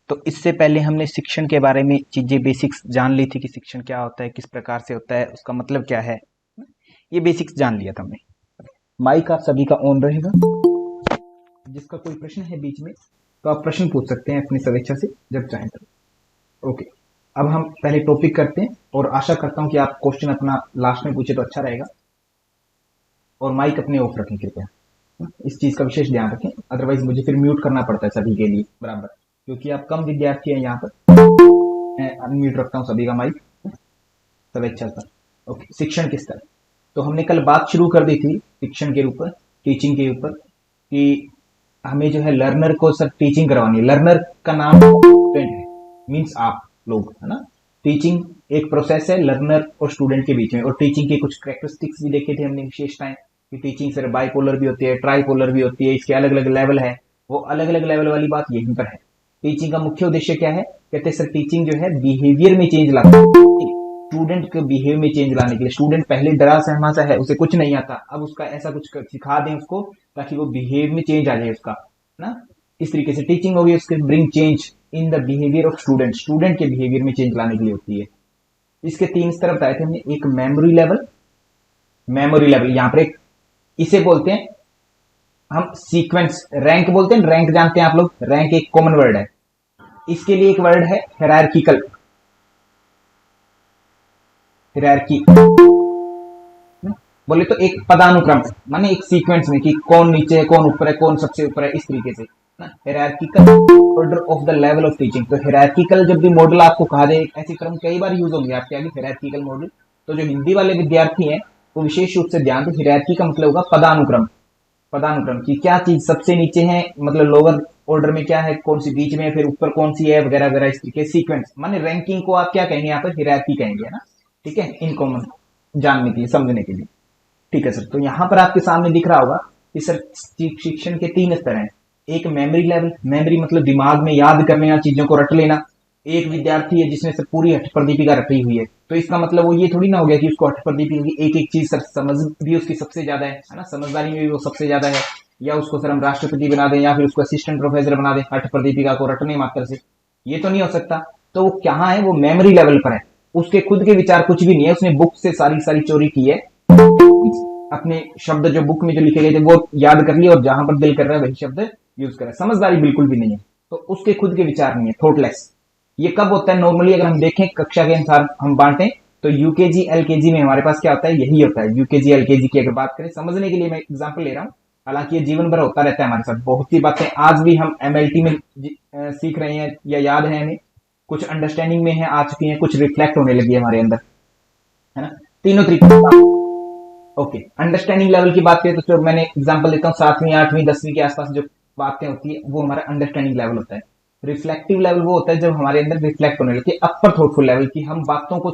तो इससे पहले हमने शिक्षण के बारे में चीजें बेसिक्स जान ली थी कि शिक्षण क्या होता है, किस प्रकार से होता है, उसका मतलब क्या है। ये बेसिक्स जान लिया था हमने। माइक आप सभी का ऑन रहेगा। जिसका कोई प्रश्न है बीच में तो आप प्रश्न पूछ सकते हैं अपनी स्वेच्छा से जब चाहें तब। ओके, अब हम पहले टॉपिक करते हैं और आशा करता हूं कि आप क्वेश्चन अपना लास्ट में पूछे तो अच्छा रहेगा। और माइक अपने ऑफ रखें कृपया, इस चीज का विशेष ध्यान रखें, अदरवाइज मुझे फिर म्यूट करना पड़ता है सभी के लिए बराबर, क्योंकि आप कम विद्यार्थी हैं यहाँ पर। मैं अनम्यूट रखता हूँ सभी का माइक स्वेच्छा पर। ओके, शिक्षण किस तरह, तो हमने कल बात शुरू कर दी थी शिक्षण के ऊपर, टीचिंग के ऊपर, कि हमें जो है लर्नर को सब टीचिंग करवानी है। लर्नर का नाम स्टूडेंट है, मीन्स आप लोग, है ना। टीचिंग एक प्रोसेस है लर्नर और स्टूडेंट के बीच में। और टीचिंग की कुछ कैरेक्टरिस्टिक्स भी देखे थे हमने, विशेषताएं, कि टीचिंग सिर्फ बाइपोलर भी होती है, ट्राइपोलर भी होती है, इसके अलग अलग लेवल है। वो अलग अलग लेवल वाली बात यहीं पर है। टीचिंग का मुख्य उद्देश्य क्या है, कहते हैं सर टीचिंग जो है बिहेवियर में चेंज लाता है, स्टूडेंट के बिहेवियर में चेंज लाने के लिए। स्टूडेंट पहले डरा सहमा सा है, उसे कुछ नहीं आता, अब उसका ऐसा कुछ सिखा दें उसको ताकि वो बिहेवियर में चेंज आ जाए उसका, ना। इस तरीके से टीचिंग होगी उसके bring change in the behaviour of student, student के बिहेवियर में चेंज लाने के लिए होती है। इसके तीन स्तर बताए थे हमने, एक मेमोरी लेवल, मेमोरी लेवल यहाँ पर एक इसे बोलते हैं हम सीक्वेंस, रैंक बोलते हैं, रैंक जानते हैं आप लोग, रैंक एक कॉमन वर्ड है। इसके लिए एक वर्ड है हायरार्किकल, हायरार्की बोले तो एक पदानुक्रम, माने एक सीक्वेंस में कि कौन नीचे है, कौन ऊपर है, कौन सबसे ऊपर है, इस तरीके से ना। Hierarchical order of the level of teaching. तो हायरार्किकल जब भी मॉडल आपको कहा जाए, ऐसे टर्म कई बार यूज होंगे आपके आगे, हायरार्किकल मॉडल। तो जो हिंदी वाले विद्यार्थी हैं वो विशेष रूप से ध्यान दें, हायरार्की का मतलब होगा पदानुक्रम। पदानुक्रम की क्या चीज सबसे नीचे है, मतलब लोअर ऑर्डर में क्या है, कौन सी बीच में, फिर ऊपर कौन सी है, वगैरह वगैरह, इस तरीके सीक्वेंस। माने रैंकिंग को आप क्या कहेंगे यहाँ पर, हायरार्की कहेंगे, ना। ठीक है, इन कॉमन जानने के लिए, समझने के लिए। ठीक है सर, तो यहां पर आपके सामने दिख रहा होगा कि सर शिक्षण के तीन स्तर हैं। एक मेमोरी लेवल, मेमोरी मतलब दिमाग में याद करने या चीजों को रट लेना। एक विद्यार्थी है जिसमें से पूरी हठ प्रदीपिका रटी हुई है, तो इसका मतलब वो ये थोड़ी ना हो गया कि उसको हठ प्रदीपिका की एक एक चीज सर समझ भी उसकी सबसे ज्यादा है ना, समझदारी में भी वो सबसे ज्यादा है, या उसको सर हम राष्ट्रपति बना दें या फिर उसको असिस्टेंट प्रोफेसर बना दें हठ प्रदीपिका को रटने मात्र से, ये तो नहीं हो सकता। तो वो कहाँ है, वो मेमोरी लेवल पर है। उसके खुद के विचार कुछ भी नहीं है, उसने बुक से सारी सारी चोरी की है, अपने शब्द जो बुक में जो लिखे गए थे वो याद कर लिए और जहां पर दिल कर रहा है वही शब्द यूज कर रहा है। समझदारी बिल्कुल भी नहीं है, तो उसके खुद के विचार नहीं है, थॉटलेस। ये कब होता है नॉर्मली, अगर हम देखें कक्षा के अनुसार हम बांटें तो यूकेजी एलकेजी में हमारे पास क्या होता है, यही होता है। यूकेजी एलकेजी की अगर बात करें, समझने के लिए मैं एग्जांपल ले रहा हूं, हालांकि ये जीवन भर होता रहता है हमारे साथ। बहुत सी बातें आज भी हम एमएलटी में सीख रहे हैं या याद है हमें, कुछ अंडरस्टैंडिंग में है, आ चुकी है, कुछ रिफ्लेक्ट होने लगी है हमारे अंदर, है ना। तीनों तरीके। ओके, अंडरस्टैंडिंग लेवल की बात करें तो जो मैंने एग्जांपल देता हूँ 7वीं 8वीं 10वीं के आसपास जो बातें होती है वो हमारा अंडरस्टैंडिंग लेवल होता है। रिफ्लेक्टिव लेवल वो होता है जब हमारे अंदर रिफ्लेक्ट होने लगती है। अपर थॉटफुल लेवल की हम बातों को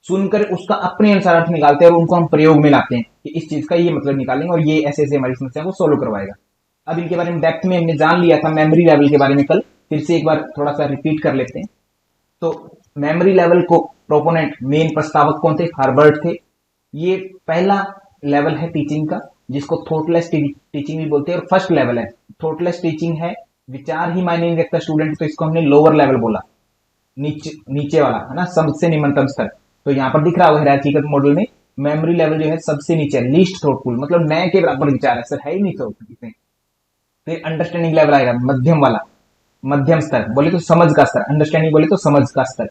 सुनकर उसका अपने अनुसार अर्थ निकालते हैं और उनको हम प्रयोग में लाते हैं कि इस चीज का ये मतलब निकालेंगे और ये ऐसे ऐसे हमारी समस्या को सोल्व करवाएगा। अब इनके बारे में डेप्थ में हमने जान लिया था, मेमोरी लेवल के बारे में कल, फिर से एक बार थोड़ा सा रिपीट कर लेते हैं। तो मेमोरी लेवल को प्रोपोनेंट मेन प्रस्तावक कौन थे, हार्वर्ड थे। ये पहला लेवल है टीचिंग का, जिसको थॉटलेस टीचिंग भी बोलते हैं। और फर्स्ट लेवल है थॉटलेस टीचिंग है, विचार ही मायने नहीं रखता स्टूडेंट, तो इसको हमने लोअर लेवल बोला, नीचे वाला, है ना, सबसे निम्नतम स्तर। तो यहाँ पर दिख रहा होगा हायरार्किकल मॉडल में मेमोरी लेवल जो है सबसे नीचे, लीस्ट थॉटफुल, मतलब नए के बराबर विचार है, सर है ही नहीं तो इसमें। फिर अंडरस्टैंडिंग लेवल आएगा मध्यम वाला, मध्यम स्तर बोले तो समझ का स्तर, अंडरस्टैंडिंग बोले तो समझ का स्तर।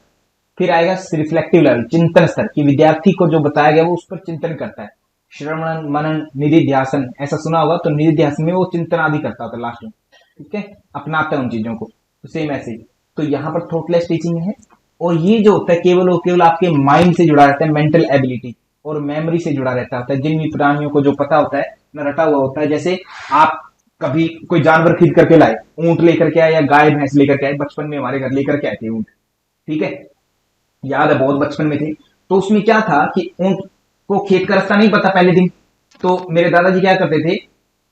फिर आएगा रिफ्लेक्टिव लेवल, चिंतन स्तर, कि विद्यार्थी को जो बताया गया वो उस पर चिंतन करता है। श्रवण मनन निधिध्यासन, ऐसा सुना होगा, तो निधिध्यासन में वो चिंतन आदि करता होता है लास्ट में, ठीक है, अपनाता है उन चीजों को। तो सेम ऐसे ही, तो यहाँ पर थॉटलेस टीचिंग है। और ये जो होता है केवल और केवल आपके माइंड से जुड़ा रहता है, मेंटल एबिलिटी और मेमोरी से जुड़ा रहता है। जिन भी प्राणियों को जो पता होता है न रटा हुआ होता है, जैसे आप कभी कोई जानवर खरीद करके लाए, ऊंट लेकर के आए या गाय भैंस लेकर के आए, बचपन में हमारे घर लेकर के आए थे ऊंट, ठीक है, याद है बहुत बचपन में थे। तो उसमें क्या था कि ऊंट को खेत का रास्ता नहीं पता पहले दिन, तो मेरे दादाजी क्या करते थे,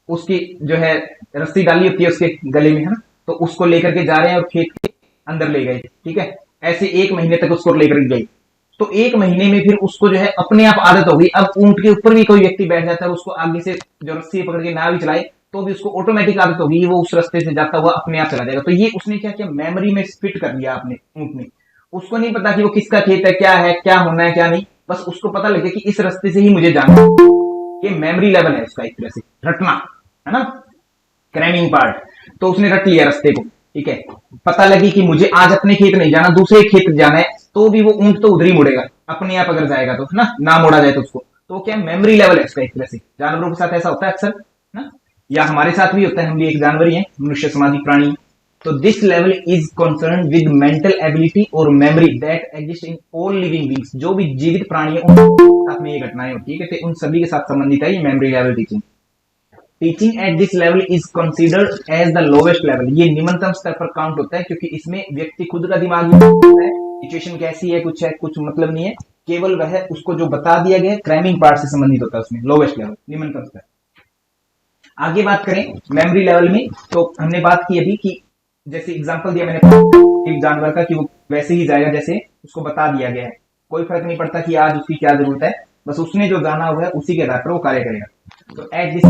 उसकी जो है रस्सी डाली होती है उसके गले में, है ना, तो उसको लेकर के जा रहे हैं और खेत के अंदर ले गए, ठीक है। ऐसे 1 महीने तक उसको लेकर गए। तो 1 महीने में फिर उसको जो है अपने आप आदत हो गई। अब ऊंट के ऊपर भी कोई व्यक्ति बैठ जाता है, उसको आगे से जो रस्सी पकड़ के ना भी चलाए तो भी उसको ऑटोमेटिक आदत होगी, वो उस रास्ते से जाता हुआ अपने आप चला जाएगा। तो ये उसने क्या किया, मेमोरी में फिट कर दिया आपने ऊँट ने। उसको नहीं पता कि वो किसका खेत है, क्या होना है क्या नहीं, बस उसको पता लगे कि इस रास्ते से ही मुझे जाना है। ये मेमोरी लेवल है उसका, एक तरह से रटना, है ना, क्रैमिंग पार्ट। तो उसने रट लिया रास्ते को, ठीक है। पता लगी कि मुझे आज अपने खेत नहीं जाना, दूसरे खेत जाना है, तो भी वो ऊंट तो उधर ही मुड़ेगा अपने आप, अगर जाएगा तो, है ना मोड़ा जाए तो उसको। तो क्या मेमोरी लेवल है इसका, एक तरह से। जानवरों के साथ ऐसा होता है अक्सर ना, या हमारे साथ भी होता है, हम भी एक जानवर ही है, मनुष्य सामाजिक प्राणी। तो this level is concern with mental ability और memory that exist in all living beings. जो भी जीवित प्राणी है उनके साथ में ये घटनाएं होती है, उन सभी के साथ संबंधित है ये memory level teaching. Teaching at this level is considered as the lowest level. ये निम्नतम स्तर पर काउंट होता है, क्योंकि इसमें व्यक्ति खुद का दिमाग है, सिचुएशन कैसी है कुछ मतलब नहीं है, केवल वह उसको जो बता दिया गया क्रैमिंग पार्ट से संबंधित होता है, उसमें लोवेस्ट लेवल, निम्नतम स्तर। आगे बात करें मेमोरी लेवल में, तो हमने बात की अभी कि जैसे एग्जांपल दिया मैंने एक जानवर का कि वो वैसे ही जाएगा जैसे उसको बता दिया गया है, कोई फर्क नहीं पड़ता कि आज उसकी क्या जरूरत है, बस उसने जो जाना हुआ है उसी के आधार पर वो कार्य करेगा। तो at this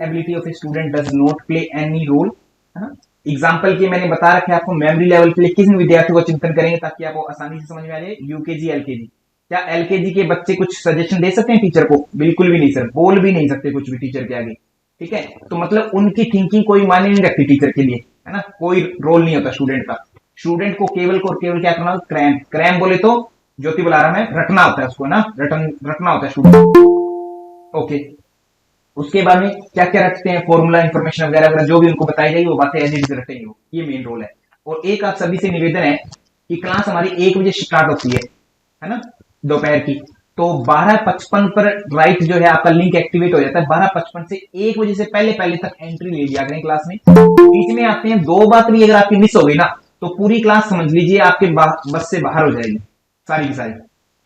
ability of a student does not play any role, है ना। एग्जाम्पल के मैंने बता रखा है आपको मेमोरी लेवल के लिए किस विद्यार्थी को चिंतन करेंगे, ताकि आपको आसानी से समझ में आ जाए। यूकेजी एलकेजी, क्या एलकेजी के बच्चे कुछ सजेशन दे सकते हैं टीचर को? बिल्कुल भी नहीं सर, बोल भी नहीं सकते कुछ भी टीचर के आगे, ठीक है। तो मतलब उनकी थिंकिंग कोई मायने नहीं रखती टीचर के लिए, है ना, कोई रोल नहीं होता स्टूडेंट का। स्टूडेंट को केवल क्या करना, क्रैम क्रैम बोले तो ज्योति बुला रहा है, रटना होता है उसको ना, रटना होता है स्टूडेंट। ओके, उसके बाद में क्या क्या रखते हैं, फॉर्मूला इंफॉर्मेशन वगैरह वगैरह जो भी उनको बताई जाएगी वो बातें एज इट इज रटेंगे वो, ये मेन रोल है। और एक आप सभी से निवेदन है कि क्लास हमारी 1 बजे स्टार्ट होती है ना, दोपहर की। तो 12:55 पर राइट जो है आपका लिंक एक्टिवेट हो जाता है। 12:55 से 1 बजे से पहले पहले तक एंट्री ले लिया करें क्लास में। बीच में आते हैं 2 बात भी अगर आपकी मिस हो गई ना, तो पूरी क्लास समझ लीजिए आपके बस से बाहर हो जाएगी सारी की सारी।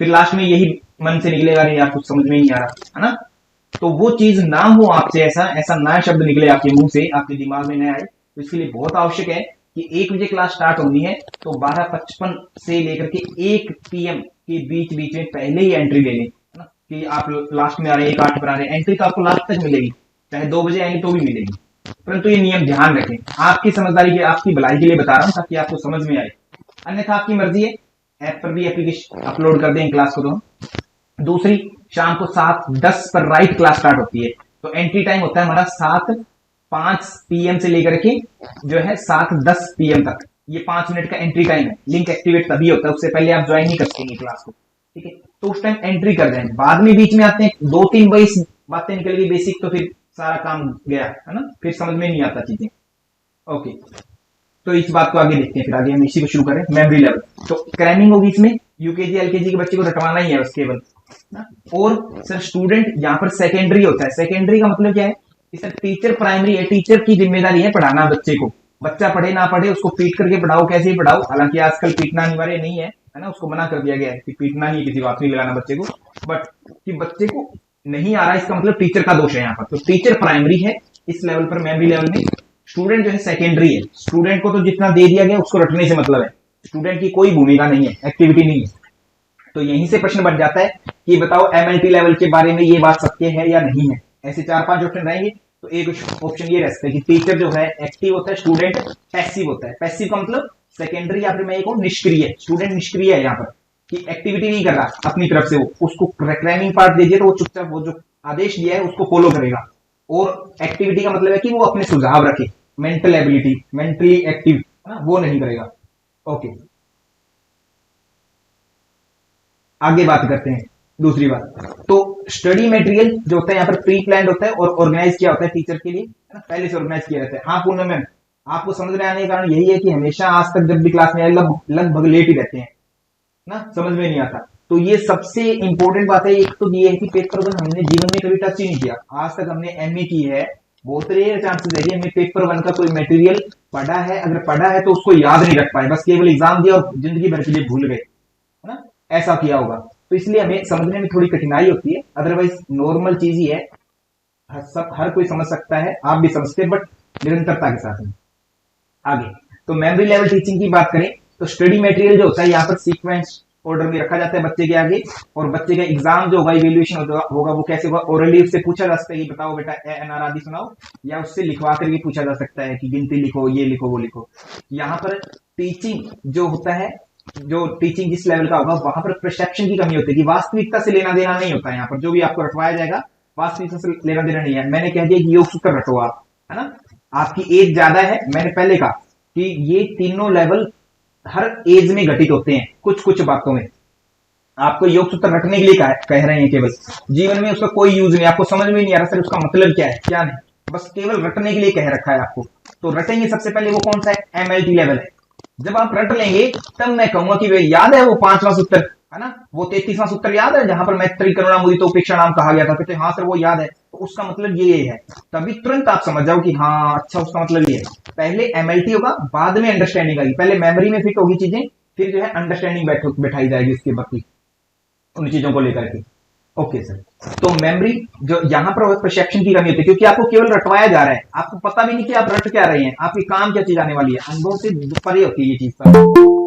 फिर लास्ट में यही मन से निकलेगा, नहीं यार कुछ समझ में नहीं आ रहा, है ना। तो वो चीज ना हो आपसे, ऐसा नया शब्द निकले आपके मुंह से, आपके दिमाग में न आए। तो इसके लिए बहुत आवश्यक है कि 1 बजे क्लास स्टार्ट होनी है, तो 12:55 से लेकर के 1 PM के बीच में पहले ही एंट्री ले लें, है ना, कि आप लास्ट में आ रहे हैं, 1:08 पर आ रहे हैं, एंट्री तो आपको लास्ट तक मिलेगी, चाहे 2 बजे आएंगे तो भी मिलेगी। परंतु ये नियम ध्यान रखें, आपकी समझदारी के, आपकी भलाई के लिए बता रहा हूं, ताकि आपको समझ में आए। अन्यथा आपकी मर्जी है, ऐप पर भी एप्लीकेशन अपलोड कर दें क्लास को। तो दूसरी, शाम को 7:10 पर राइट क्लास स्टार्ट होती है, तो एंट्री टाइम होता है हमारा 7:05 PM से लेकर के जो है 7:10 PM तक, ये 5 मिनट का एंट्री टाइम है। लिंक एक्टिवेट तभी होता है, उससे पहले आप ज्वाइन नहीं कर सकेंगे क्लास को, ठीक है। तो उस टाइम एंट्री कर जाएंगे। बाद में बीच में आते हैं 2-3 बातें निकल गई बेसिक, तो फिर सारा काम गया, है ना, फिर समझ में नहीं आता चीजें। ओके, तो इस बात को आगे देखते हैं, फिर आगे हम इसी को शुरू करें। मेमोरी लेवल, तो क्रैमिंग होगी इसमें, यूकेजी एलकेजी के बच्चे को रटवाना ही है बस केवल ना। और सर स्टूडेंट यहाँ पर सेकेंडरी होता है। सेकेंडरी का मतलब क्या है कि सर टीचर प्राइमरी है, टीचर की जिम्मेदारी है पढ़ाना बच्चे को। बच्चा पढ़े ना पढ़े, उसको पीट करके पढ़ाओ, कैसे ही पढ़ाओ। हालांकि आजकल पीटना अनिवार्य नहीं है, है ना, उसको मना कर दिया गया है कि पीटना नहीं, किसी बात नहीं लगाना बच्चे को। बट कि बच्चे को नहीं आ रहा है, इसका मतलब टीचर का दोष है यहाँ पर। तो टीचर प्राइमरी है इस लेवल पर, मेमोरी लेवल में। स्टूडेंट जो है सेकेंडरी है। स्टूडेंट को तो जितना दे दिया गया उसको रटने से मतलब है, स्टूडेंट की कोई भूमिका नहीं है, एक्टिविटी नहीं है। तो यहीं से प्रश्न बन जाता है कि बताओ एमएलटी लेवल के बारे में ये बात सत्य है या नहीं है। ऐसे 4-5 ऑप्शन रहेंगे, तो एक ऑप्शन ये रह सकता है कि टीचर जो है एक्टिव होता है, स्टूडेंट पैसिव होता है। पैसिव का मतलब सेकेंडरी, या फिर मैं एक निष्क्रिय, स्टूडेंट निष्क्रिय है यहाँ पर, कि एक्टिविटी नहीं कर रहा अपनी तरफ से। वो उसको क्रैमिंग पार्ट दीजिए तो वो चुपचाप वो जो आदेश दिया है उसको फॉलो करेगा। और एक्टिविटी का मतलब है कि वो अपने सुझाव रखे, मेंटल एबिलिटी, मेंटली एक्टिव, वो नहीं करेगा। ओके, आगे बात करते हैं दूसरी बात। तो स्टडी मटेरियल जो होता है यहाँ पर प्री प्लान होता है और ऑर्गेनाइज किया होता है टीचर के लिए, है ना, पहले से ऑर्गेनाइज किया रहता है। हाँ पूर्ण मैम, आपको समझ में आने का कारण यही है कि हमेशा आज तक जब भी क्लास में आए लगभग लेट ही रहते हैं ना, समझ में नहीं आता। तो ये सबसे इंपॉर्टेंट बात है। एक तो ये है कि पेपर वन हमने जीवन में कभी टच ही नहीं किया। आज तक हमने एमए की है, बहुत रेयर चांसेस है कि हमने पेपर वन का कोई मटेरियल पढ़ा है। अगर पढ़ा है तो उसको याद नहीं रख पाए, बस केवल एग्जाम दिया और जिंदगी भर के लिए भूल गए, है ना, ऐसा किया होगा। तो इसलिए हमें समझने में थोड़ी कठिनाई होती है, अदरवाइज नॉर्मल चीज ही है, हर कोई समझ सकता है, आप भी समझते हैं, बट निरंतरता के साथ में। आगे तो मेमोरी लेवल टीचिंग की बात करें तो स्टडी मटेरियल जो होता है यहाँ पर सीक्वेंस ऑर्डर में रखा जाता है बच्चे के आगे, और बच्चे का एग्जाम जो होगा, इवेल्युएशन होगा, वो कैसे होगा, ओरली उससे पूछा जा सकता है कि बताओ बेटा ए एन आर आदि सुनाओ, या उससे लिखवा करके पूछा जा सकता है कि गिनती लिखो, ये लिखो, वो लिखो। यहाँ पर टीचिंग जो होता है, जो टीचिंग जिस लेवल का होगा, वहां पर परसेप्शन की कमी होती है कि वास्तविकता से लेना देना नहीं होता है। यहाँ पर जो भी आपको रटवाया जाएगा वास्तविकता से लेना देना नहीं है। मैंने कह दिया कि योग सूत्र रटो आप, है ना, आपकी एज ज्यादा है, मैंने पहले कहा कि ये तीनों लेवल हर एज में घटित होते हैं कुछ कुछ बातों में। आपको योग सूत्र रटने के लिए कह रहे हैं, केवल जीवन में उसका कोई यूज नहीं, आपको समझ में नहीं आ रहा सर उसका मतलब क्या है, क्या नहीं, बस केवल रटने के लिए कह रखा है आपको। तो रटेंगे सबसे पहले, वो कौन सा है, MLT लेवल है। जब आप रट लेंगे तब मैं कहूंगा कि वे याद है वो 5वां सूत्र, है ना, वो 33वां सूत्र याद है जहां पर मैत्री करुणा मुदित उपेक्षा नाम कहा गया था, कहते हाँ सर वो याद है, तो उसका मतलब ये है। तभी तुरंत आप समझ जाओ कि हाँ अच्छा उसका मतलब ये है। पहले MLT होगा, बाद में अंडरस्टैंडिंग आएगी, पहले मेमोरी में फिट होगी चीजें, फिर जो है अंडरस्टैंडिंग बैठाई जाएगी उसके बाकी उन चीजों को लेकर के। ओके सर, तो मेमोरी जो यहाँ पर परसेप्शन की कमी होती है, क्योंकि आपको केवल रटवाया जा रहा है, आपको पता भी नहीं कि आप रट क्या रहे हैं, आपकी काम क्या चीज आने वाली है, अनुभव से परे होती है ये चीज पर।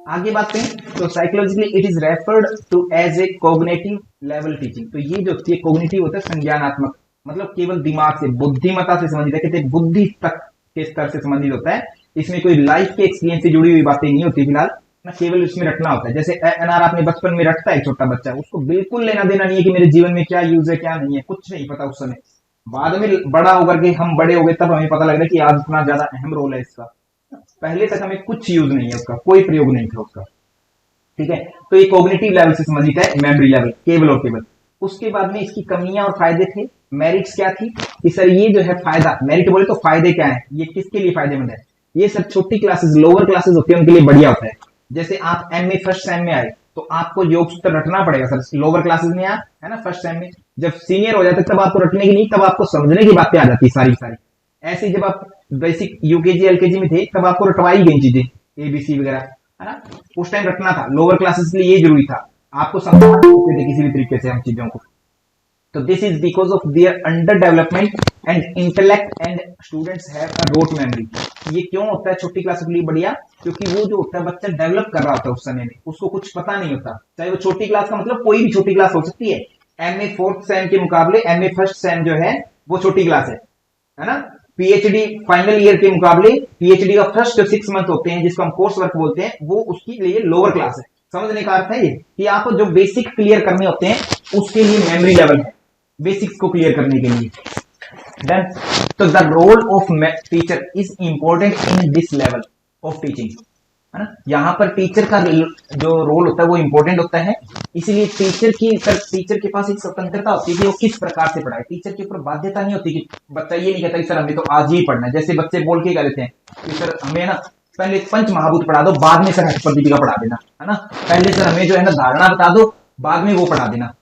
आगे बात करें तो psychologically it is referred to as a cognitive level teaching. तो ये जो होती है कोग्निटिव होता है संज्ञानात्मक, मतलब केवल दिमाग से, बुद्धिमत्ता से संबंधित है, कहते हैं बुद्धि तक के स्तर से संबंधित होता है। इसमें कोई लाइफ के एक्सपीरियंस से जुड़ी हुई बातें नहीं होती फिलहाल ना, केवल उसमें रटना होता है। जैसे एनआर आपने बचपन में रटता है, छोटा बच्चा, उसको बिल्कुल लेना देना नहीं है कि मेरे जीवन में क्या यूज है क्या नहीं है, कुछ नहीं पता उस समय। बाद में बड़ा होकर के हम बड़े हो गए तब हमें पता लग रहा है कि आज इतना ज्यादा अहम रोल है इसका, पहले तक हमें कुछ यूज नहीं है उसका, कोई प्रयोग नहीं था उसका। ठीक है, तो ये कॉग्निटिव लेवल से संबंधित है, मेमोरी लेवल केवल और केवल। उसके बाद में इसकी कमियां और फायदे थे। मेरिट्स क्या थी कि सर ये जो है फायदा, मेरिट बोले तो फायदे क्या है, ये किसके लिए फायदेमंद है, ये सर छोटी क्लासेस, लोअर क्लासेस होती है उनके लिए बढ़िया होता है। जैसे आप MA फर्स्ट सेम में आए तो आपको योग सूत्र रटना पड़ेगा सर, लोअर क्लासेस में आप, है ना, फर्स्ट सेम में। जब सीनियर हो जाते तब आपको रटने की नहीं, तब आपको समझने की बातें आ जाती सारी सारी। ऐसे जब आप बेसिक UKG LKG में थे तब आपको रटवाई गई चीजें ABC वगैरह, है ना, उस टाइम रटना था। लोअर क्लासेस के लिए ये जरूरी था, आपको समझा सकते थे किसी भी तरीके से हम चीजों को। तो this is because of their under development and intellect and students have a rote memory. ये क्यों होता है छोटी क्लास के लिए बढ़िया, क्योंकि वो जो होता है बच्चा डेवलप कर रहा होता है उस समय में, उसको कुछ पता नहीं होता। चाहे वो छोटी क्लास का मतलब कोई भी छोटी क्लास हो सकती है, MA फोर्थ सेम के मुकाबले MA फर्स्ट सेम जो है वो छोटी क्लास है ना। PhD फाइनल ईयर के मुकाबले PhD का फर्स्ट जो 6 मंथ होते हैं, जिसको हम कोर्स वर्क बोलते हैं, वो उसके लिए लोअर क्लास है। समझने का अर्थ है ये कि आपको जो बेसिक क्लियर करने होते हैं उसके लिए मेमोरी लेवल है, बेसिक्स को क्लियर करने के लिए। Then, तो the role of teacher is important in this level of teaching, है ना। यहाँ पर टीचर का जो रोल होता है वो इंपॉर्टेंट होता है, इसीलिए टीचर के पास एक स्वतंत्रता होती है कि वो किस प्रकार से पढ़ाए। टीचर के ऊपर बाध्यता नहीं होती कि बच्चा ये नहीं कहता कि सर हमें तो आज ही पढ़ना है। जैसे बच्चे बोल के कह देते हैं कि सर हमें ना पहले पंच महाभूत पढ़ा दो, बाद में सर हठपति दीपिका पढ़ा देना, है ना। पहले सर हमें जो है ना धारणा बता दो, बाद में वो पढ़ा देना।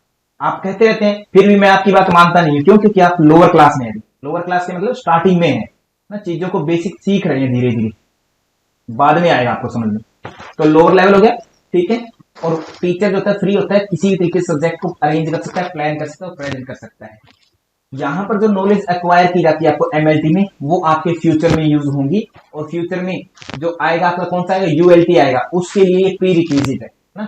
आप कहते रहते हैं, फिर भी मैं आपकी बात मानता नहीं हूं। क्यों? क्योंकि आप लोअर क्लास में है। लोअर क्लास के मतलब स्टार्टिंग में है ना, चीजों को बेसिक सीख रहे हैं, धीरे धीरे बाद में आएगा आपको समझ में। तो लोअर लेवल हो गया, ठीक है। और टीचर जो होता है फ्री होता है, किसी भी तरीके से सब्जेक्ट को अरेंज कर सकता है, प्लान कर सकता है, प्रेजेंट कर सकता है। यहाँ पर जो नॉलेज एक्वायर की जाती है आपको MLT में, वो आपके फ्यूचर में यूज होंगी। और फ्यूचर में जो आएगा आपका कौन सा आएगा, ULT आएगा, उसके लिए प्री रिक्विजिट है ना,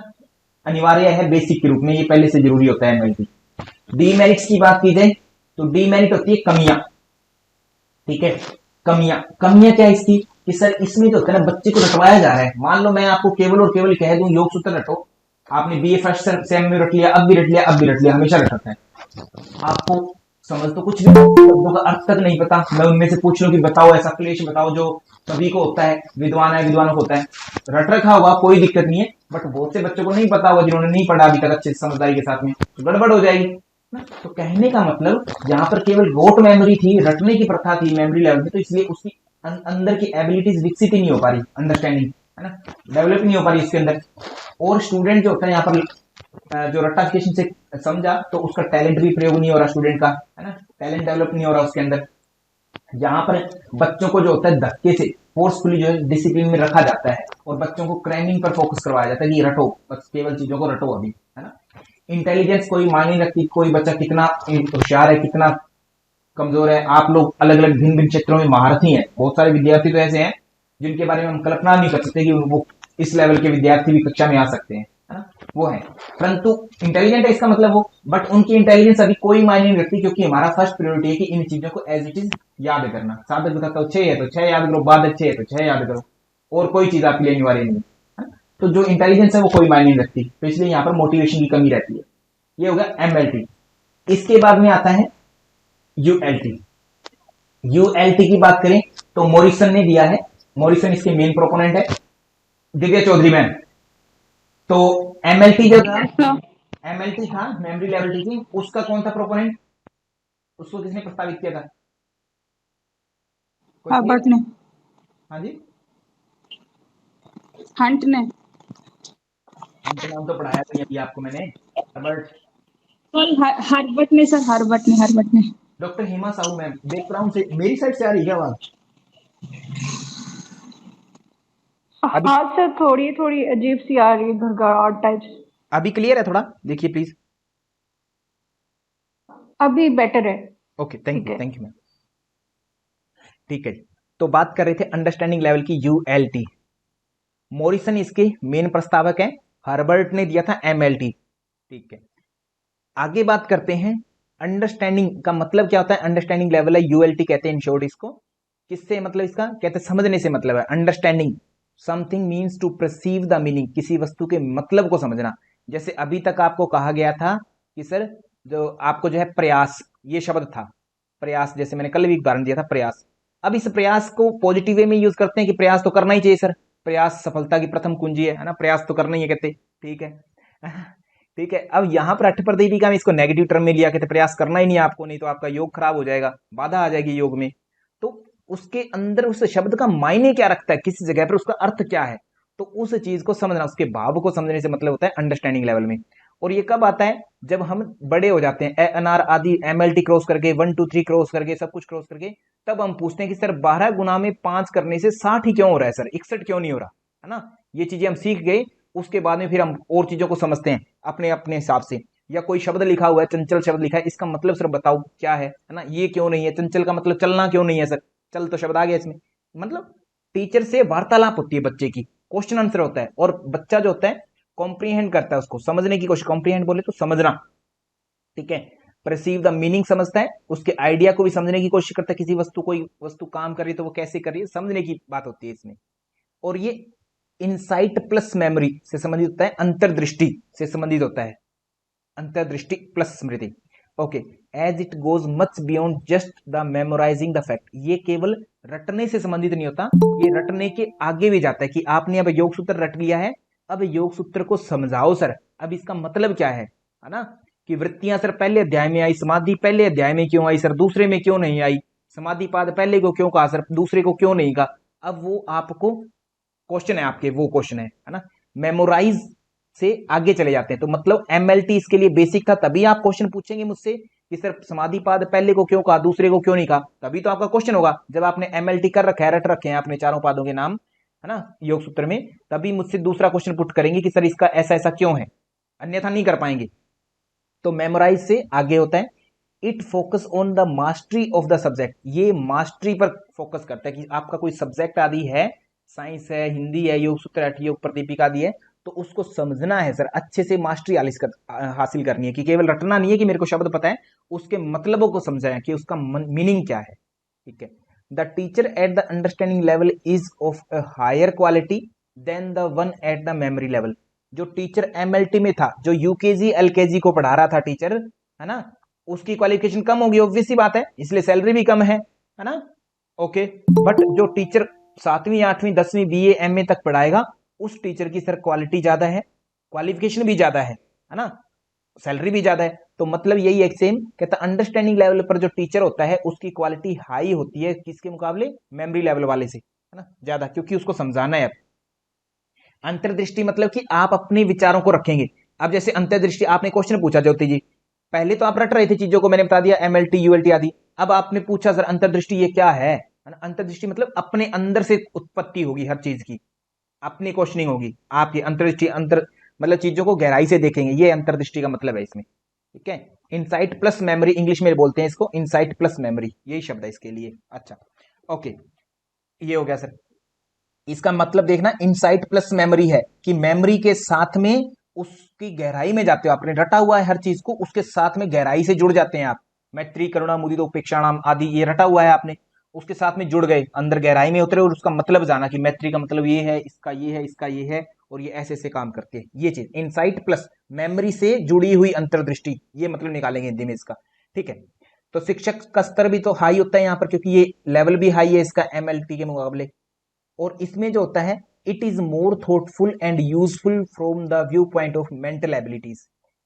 अनिवार्य है बेसिक के रूप में, ये पहले से जरूरी होता है MLT। डीमेरिट्स की बात की जाए तो डीमेरिट होती है कमियां, ठीक है। कमियां क्या है इसकी कि सर इसमें जो होता है ना बच्चे को रटवाया जा रहा है। मान लो मैं आपको केवल और केवल कह दूं योग सूत्र रटो, आपने BA फर्स्ट सेम में रट लिया, अब भी रट लिया, अब भी रट लिया, हमेशा रटता है, आपको समझ तो कुछ भी शब्दों का अर्थ तक नहीं पता। मैं उनमें से पूछ लूं कि बताओ ऐसा क्लेश बताओ जो सभी को होता है, विद्वानों को होता है, रट रखा होगा कोई दिक्कत नहीं है, बट बहुत से बच्चों को नहीं पता होगा जिन्होंने नहीं पढ़ा अभी तक अच्छे समझदारी के साथ में, तो गड़बड़ हो जाएगी ना। तो कहने का मतलब यहाँ पर केवल रोट मेमोरी थी, रटने की प्रथा थी मेमोरी लेवल में, तो इसलिए उसकी अंदर की एबिलिटीज विकसित ही नहीं हो पा रही, अंडरस्टैंडिंग, है ना, डेवलप नहीं हो पा रही इसके अंदर। और स्टूडेंट जो होता है यहाँ पर जो रट्टाफिकेशन से समझा तो उसका टैलेंट भी प्रयोग नहीं हो रहा स्टूडेंट का, है ना, टैलेंट डेवलप नहीं हो रहा उसके अंदर। यहाँ पर बच्चों को जो होता है धक्के से फोर्सफुली जो है डिसिप्लिन में रखा जाता है और बच्चों को क्रैमिंग पर फोकस करवाया जाता है कि रटो, बस केवल चीजों को रटो अभी, है ना। इंटेलिजेंस कोई मायने नहीं रखती, कोई बच्चा कितना होशियार है कितना कमजोर है। आप लोग अलग अलग भिन्न भिन्न क्षेत्रों में महारथी हैं, बहुत सारे विद्यार्थी तो ऐसे हैं जिनके बारे में हम कल्पना नहीं कर सकते कि वो इस लेवल के विद्यार्थी भी कक्षा में आ सकते हैं, है ना। वो है, परंतु इंटेलिजेंट है इसका मतलब वो, बट उनकी इंटेलिजेंस अभी कोई मायने नहीं रखती, क्योंकि हमारा फर्स्ट प्रायोरिटी है कि इन चीजों को एज इट इज याद करना। साधक बताता हूँ 6 है तो 6 याद करो, बाधक 6 है तो 6 याद करो, और कोई चीज आपके लिए अनिवार्य नहीं है। तो जो इंटेलिजेंस है वो कोई मायने नहीं रखती, तो इसलिए यहाँ पर मोटिवेशन की कमी रहती है। ये होगा एमएलटी। इसके बाद में आता है यूएलटी। यूएलटी की बात करें तो मॉरिसन ने दिया है, मॉरिसन इसके मेन प्रोपोनेंट है, दिव्या चौधरी मैम। तो एमएलटी जो था, एमएलटी था मेमोरी लेवल टीचिंग, उसका कौन था प्रोपोनेंट, उसको किसने प्रस्तावित किया था? कोई हर्बर्ट ने। हाँ जी, हंट ने। हंट नाम तो पढ़ाया था अभी आपको मैंने, हर्बर्ट। सॉरी, हर्बर्ट ने सर, हर्बर्ट ने। Doctor Hema Sahu ma'am, background से मेरी साइड से आ रही है क्या आवाज? अभी हाँ सर, थोड़ी थोड़ी अजीब सी आ रही है, घरघराहट टाइप। अभी क्लियर है? थोड़ा देखिए प्लीज। अभी बेटर है। ओके, थैंक ठीक यू है। Thank you ma'am. ठीक है जी, तो बात कर रहे थे अंडरस्टैंडिंग लेवल की, यूएलटी। मॉरिसन इसके मेन प्रस्तावक हैं, हर्बर्ट ने दिया था एमएलटी। ठीक है, आगे बात करते हैं अंडरस्टैंडिंग का मतलब क्या होता है। अंडरस्टैंडिंग लेवल है यूएलटी कहते हैं इन शॉर्ट इसको। किससे मतलब इसका कहते हैं, समझने से मतलब है। Understanding something means to perceive the meaning, किसी वस्तु के मतलब को समझना। जैसे अभी तक आपको कहा गया था कि सर जो आपको जो है प्रयास, ये शब्द था प्रयास, जैसे मैंने कल भी उदाहरण दिया था प्रयास। अब इस प्रयास को पॉजिटिव वे में यूज करते हैं कि प्रयास तो करना ही चाहिए सर, प्रयास सफलता की प्रथम कुंजी है ना, प्रयास तो करना ही है कहते। ठीक है ठीक है, अब यहां पर अठप्रदीपिका में इसको नेगेटिव टर्म में लिया, कहते प्रयास करना ही नहीं आपको, नहीं तो आपका योग खराब हो जाएगा, बाधा आ जाएगी योग में। तो उसके अंदर उस शब्द का मायने क्या रखता है, किस जगह पर उसका अर्थ क्या है, तो उस चीज को समझना, उसके भाव को समझने से मतलब होता है अंडरस्टैंडिंग लेवल में। और ये कब आता है, जब हम बड़े हो जाते हैं, ए एन आर आदि एमएलटी क्रॉस करके 1 2 3 क्रॉस करके सब कुछ क्रॉस करके, तब हम पूछते हैं कि सर 12 गुना में 5 करने से 60 ही क्यों हो रहा है सर, 61 क्यों नहीं हो रहा, है ना। ये चीजें हम सीख गए, उसके बाद में फिर हम और चीजों को समझते हैं अपने अपने हिसाब से। या कोई शब्द लिखा हुआ है, चंचल शब्द लिखा है, इसका मतलब सर बताओ क्या है ना, ये क्यों नहीं है, चंचल का मतलब चलना क्यों नहीं है सर, चल तो शब्द आ गया इसमें। मतलब टीचर से वार्तालाप होती है बच्चे की, क्वेश्चन आंसर होता है, और बच्चा जो होता है कॉम्प्रीहेंड करता है, उसको समझने की कोशिश, कॉम्प्रीहेंड बोले तो समझना। ठीक है, परसीव द मीनिंग समझता है, उसके आइडिया को भी समझने की कोशिश करता है, किसी वस्तु, कोई वस्तु काम कर रही है तो वो कैसे कर रही है, समझने की बात होती है इसमें। और ये इनसाइट प्लस मेमोरी से संबंधित होता है, अंतर्दृष्टि से संबंधित होता है, अंतर्दृष्टि प्लस स्मृति। Okay, as it goes much beyond just the memorising the fact, ये केवल रटने से संबंधित नहीं होता, ये रटने के आगे भी जाता है कि आपने अब योग सूत्र रट लिया है, अब योग सूत्र को समझाओ सर, अब इसका मतलब क्या है ना। कि वृत्तियां सर पहले अध्याय में आई, समाधि पहले अध्याय में क्यों आई सर, दूसरे में क्यों नहीं आई, समाधि पाद पहले को क्यों कहा सर, दूसरे को क्यों नहीं कहा। अब वो आपको क्वेश्चन है आपके, वो क्वेश्चन है ना। मेमोराइज से आगे चले जाते हैं, तो मतलब एमएलटी इसके लिए बेसिक था, तभी आप क्वेश्चन पूछेंगे मुझसे कि सर समाधि पाद पहले को क्यों कहा, दूसरे को क्यों नहीं कहा, तभी तो आपका क्वेश्चन होगा। जब आपने एमएलटी कर रखा है, रट रखे हैं आपने चारों पादों के नाम, है ना, योग सूत्र में, तभी मुझसे दूसरा क्वेश्चन पुट करेंगे कि सर इसका ऐसा ऐसा क्यों है, अन्यथा नहीं कर पाएंगे। तो मेमोराइज से आगे होता है it focus on the mastery of the subject, ये मास्टरी पर फोकस करता है कि आपका कोई सब्जेक्ट आदि है, साइंस है, हिंदी है, योग सूत्र है, योग प्रदीपिका आदि है, तो उसको समझना है सर, अच्छे से मास्टरी हासिल करनी है, कि केवल रटना नहीं है कि मेरे को शब्द पता है, उसके मतलबों को समझाएं कि उसका मीनिंग क्या है। ठीक है, the teacher at the understanding level is of a higher quality than the one at the memory level. जो टीचर एमएलटी में था, जो यूकेजी एलकेजी को पढ़ा रहा था टीचर, है ना, उसकी क्वालिफिकेशन कम होगी, ऑब्वियस सी बात है, इसलिए सैलरी भी कम है ना। ओके, बट जो टीचर 7वीं 8वीं 10वीं बीए एमए तक पढ़ाएगा, उस टीचर की सर क्वालिटी ज्यादा है, क्वालिफिकेशन भी ज्यादा है ना, सैलरी भी ज्यादा है। तो मतलब यही है सेम, कहता अंडरस्टैंडिंग लेवल पर जो टीचर होता है उसकी क्वालिटी हाई होती है, किसके मुकाबले, मेमोरी लेवल वाले से, है ना, ज्यादा, क्योंकि उसको समझाना है। अंतर्दृष्टि मतलब कि आप अपने विचारों को रखेंगे। अब जैसे अंतर्दृष्टि, आपने क्वेश्चन पूछा ज्योति जी, पहले तो आप रट रहे थे चीजों को, मैंने बता दिया एमएलटी यूएलटी आदि, अब आपने पूछा सर अंतर्दृष्टि ये क्या है ना। अंतर्दृष्टि मतलब अपने अंदर से उत्पत्ति होगी हर चीज की, अपनी क्वेश्चनिंग होगी आपकी, अंतर्दृष्टि अंतर मतलब चीजों को गहराई से देखेंगे, ये अंतर्दृष्टि का मतलब है इसमें। ठीक है, इनसाइट प्लस मेमोरी इंग्लिश में बोलते हैं इसको, इनसाइट प्लस मेमोरी, यही शब्द है इसके लिए। अच्छा, ओके, ये हो गया सर। इसका मतलब देखना, इनसाइट प्लस मेमोरी है कि मेमोरी के साथ में उसकी गहराई में जाते हो, आपने रटा हुआ है हर चीज को, उसके साथ में गहराई से जुड़ जाते हैं आप। मैत्री करुणा मुदितो उपेक्षाणाम आदि ये रटा हुआ है आपने, उसके साथ में जुड़ गए, अंदर गहराई में उतरे और उसका मतलब जाना कि मैत्री का मतलब ये है, इसका ये है, इसका ये है, और ये ऐसे ऐसे काम करते हैं। ये चीज इनसाइट प्लस मेमोरी से जुड़ी हुई अंतर्दृष्टि, ये मतलब निकालेंगे हिंदी में इसका। ठीक है, तो शिक्षक का स्तर भी तो हाई होता है यहाँ पर, क्योंकि ये लेवल भी हाई है इसका एमएलटी के मुकाबले। और इसमें जो होता है, it is more thoughtful and useful from the view point of mental abilities.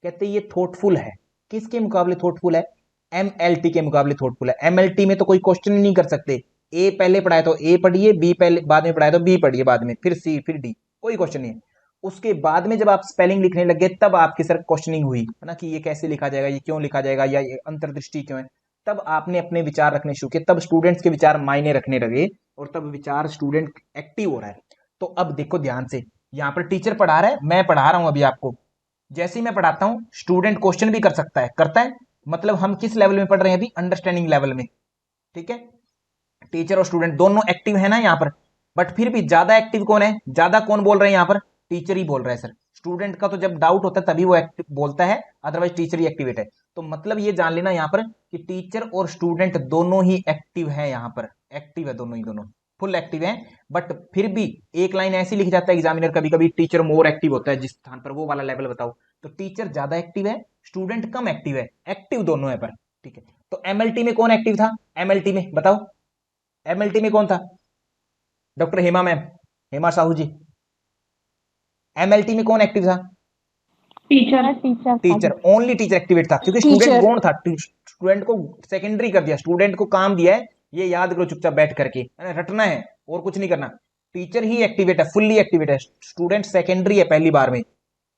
कहते हैं ये थॉटफुल है, किसके मुकाबले थॉटफुल है? एमएलटी के मुकाबले थॉटफुल है। एमएलटी में तो कोई क्वेश्चन ही नहीं कर सकते, ए पहले पढ़ाए तो ए पढ़िए, बी पहले बाद में पढ़ाए तो बी पढ़िए बाद में, फिर सी, फिर डी, कोई क्वेश्चन नहीं है। उसके बाद में जब आप स्पेलिंग लिखने लगे तब आपकी सर क्वेश्चनिंग हुई है ना, कि ये कैसे लिखा जाएगा, ये क्यों लिखा जाएगा, या ये अंतर्दृष्टि क्यों है। तब आपने अपने विचार रखने शुरू किए, तब स्टूडेंट्स के विचार मायने रखने लगे, और तब विचार स्टूडेंट एक्टिव हो रहा है। तो अब देखो ध्यान से, यहाँ पर टीचर पढ़ा रहा है, मैं पढ़ा रहा हूं अभी आपको, जैसे ही मैं पढ़ाता हूं स्टूडेंट क्वेश्चन भी कर सकता है, करता है। मतलब हम किस लेवल में पढ़ रहे हैं अभी? अंडरस्टैंडिंग लेवल में। ठीक है, टीचर और स्टूडेंट दोनों एक्टिव है ना यहाँ पर, बट फिर भी ज्यादा एक्टिव कौन है? ज्यादा कौन बोल रहे हैं यहाँ पर? टीचर ही बोल रहा है सर। स्टूडेंट का तो जब डाउट होता है तभी वो एक्टिव बोलता है, अदरवाइज टीचर ही एक्टिवेट है। तो मतलब ये जान लेना यहाँ पर कि टीचर और स्टूडेंट दोनों ही एक्टिव है, यहाँ पर एक्टिव है दोनों ही, दोनों फुल एक्टिव है। बट फिर भी एक लाइन ऐसी लिख जाता है एग्जामिनर कभी कभी, टीचर मोर एक्टिव होता है जिस स्थान पर, वो वाला लेवल बताओ। तो टीचर ज्यादा एक्टिव है, स्टूडेंट कम एक्टिव है, एक्टिव दोनों है पर। ठीक है, तो एमएलटी में कौन एक्टिव था? एमएलटी में बताओ, एमएलटी में कौन था? डॉक्टर हेमा मैम, हेमा साहू जी, एमएलटी में कौन एक्टिव था? Teacher. Teacher, only teacher activate था, क्योंकि स्टूडेंट कौन था? स्टूडेंट को सेकेंडरी कर दिया, स्टूडेंट को काम दिया है ये याद करो चुपचाप बैठ करके, रटना है और कुछ नहीं करना। टीचर ही एक्टिवेट है, फुल्ली एक्टिवेट है, स्टूडेंट सेकेंडरी है पहली बार में,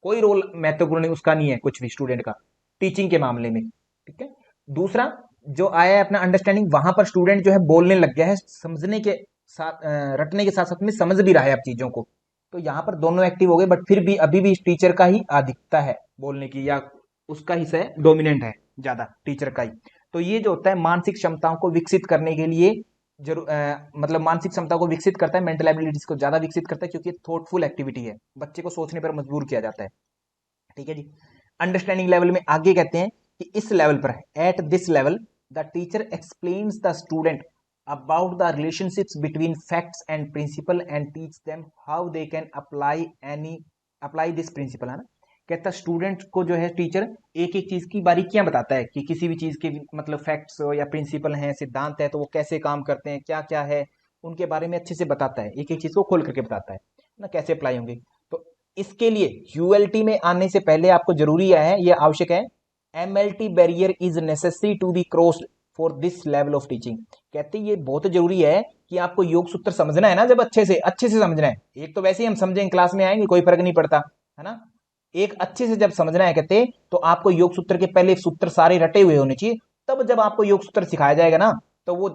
कोई रोल महत्वपूर्ण नहीं उसका, नहीं है कुछ भी स्टूडेंट का टीचिंग के मामले में। ठीक है, दूसरा जो आया है अपना अंडरस्टैंडिंग, वहां पर स्टूडेंट जो है बोलने लग गया है, समझने के साथ रटने के साथ साथ में समझ भी रहा है अब चीजों को। तो यहाँ पर दोनों एक्टिव हो गए, बट फिर भी अभी भी टीचर का ही अधिकता है बोलने की, या उसका हिस्सा है डोमिनेंट है ज्यादा, टीचर का ही। तो ये जो होता है मानसिक क्षमताओं को विकसित करने के लिए मतलब मानसिक क्षमता को विकसित करता है, मेंटल एबिलिटीज को ज्यादा विकसित करता है, क्योंकि थॉटफुल एक्टिविटी है, बच्चे को सोचने पर मजबूर किया जाता है। ठीक है जी, अंडरस्टैंडिंग लेवल में आगे कहते हैं कि इस लेवल पर, eight this level the teacher explains the student about the relationships between facts and principle and teach them how they can apply this principle, है ना। कहता स्टूडेंट को जो है टीचर एक एक चीज की बारीकियां बताता है, कि किसी भी चीज के मतलब फैक्ट्स या प्रिंसिपल हैं, सिद्धांत है, तो वो कैसे काम करते हैं, क्या क्या है, उनके बारे में अच्छे से बताता है, एक एक चीज को खोल करके बताता है ना, कैसे अप्लाई होंगे। तो इसके लिए यूएलटी में आने से पहले आपको जरूरी है, ये आवश्यक है, MLT barrier is necessary to be crossed for this level of teaching. कहते हैं ये बहुत जरूरी है कि आपको योग सूत्र समझना है ना, जब अच्छे से समझना है। एक तो वैसे ही हम समझेंगे, क्लास में आएंगे कोई फर्क नहीं पड़ता, है ना। एक अच्छे से जब समझना है कहते, तो आपको योग सूत्र के पहले सूत्र सारे रटे हुए होने चाहिए। तब जब आपको योग सूत्र सिखाया जाएगा ना, तो वो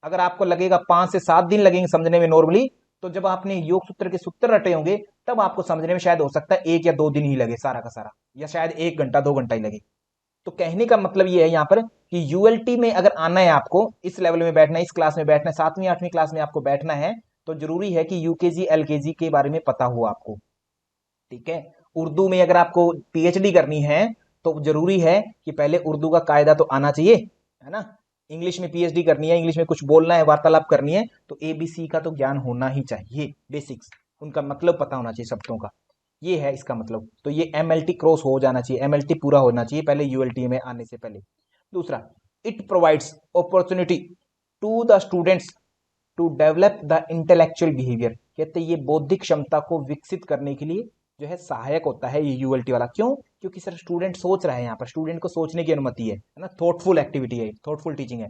अगर आपको लगेगा 5 से 7 दिन लगेंगे समझने में नॉर्मली, तो जब आपने योग सूत्र के सूत्र रटे होंगे तब आपको समझने में शायद हो सकता है 1 या 2 दिन ही लगे सारा का सारा, या शायद 1 घंटा 2 घंटा ही लगे। तो कहने का मतलब ये है यहाँ पर कि यूएलटी में अगर आना है आपको, इस लेवल में बैठना है, इस क्लास में बैठना है, 7वीं 8वीं क्लास में आपको बैठना है, तो जरूरी है कि यूकेजी एलकेजी के बारे में पता हो आपको। ठीक है, उर्दू में अगर आपको पीएचडी करनी है तो जरूरी है कि पहले उर्दू का कायदा तो आना चाहिए, है ना। इंग्लिश में पीएचडी करनी है, इंग्लिश में कुछ बोलना है, वार्तालाप करनी है, तो एबीसी का तो ज्ञान होना ही चाहिए, बेसिक्स, उनका मतलब पता होना चाहिए शब्दों का, ये है इसका मतलब। तो ये एमएलटी क्रॉस हो जाना चाहिए, एमएलटी पूरा होना चाहिए पहले यूएलटी में आने से पहले। दूसरा, it provides opportunity to the students to develop the intellectual behaviour. कहते हैं ये बौद्धिक क्षमता को विकसित करने के लिए जो है सहायक होता है ये यूएलटी वाला। क्यों? क्योंकि सर स्टूडेंट सोच रहा है, यहाँ पर स्टूडेंट को सोचने की अनुमति है ना, थॉटफुल एक्टिविटी है, थॉटफुल टीचिंग है।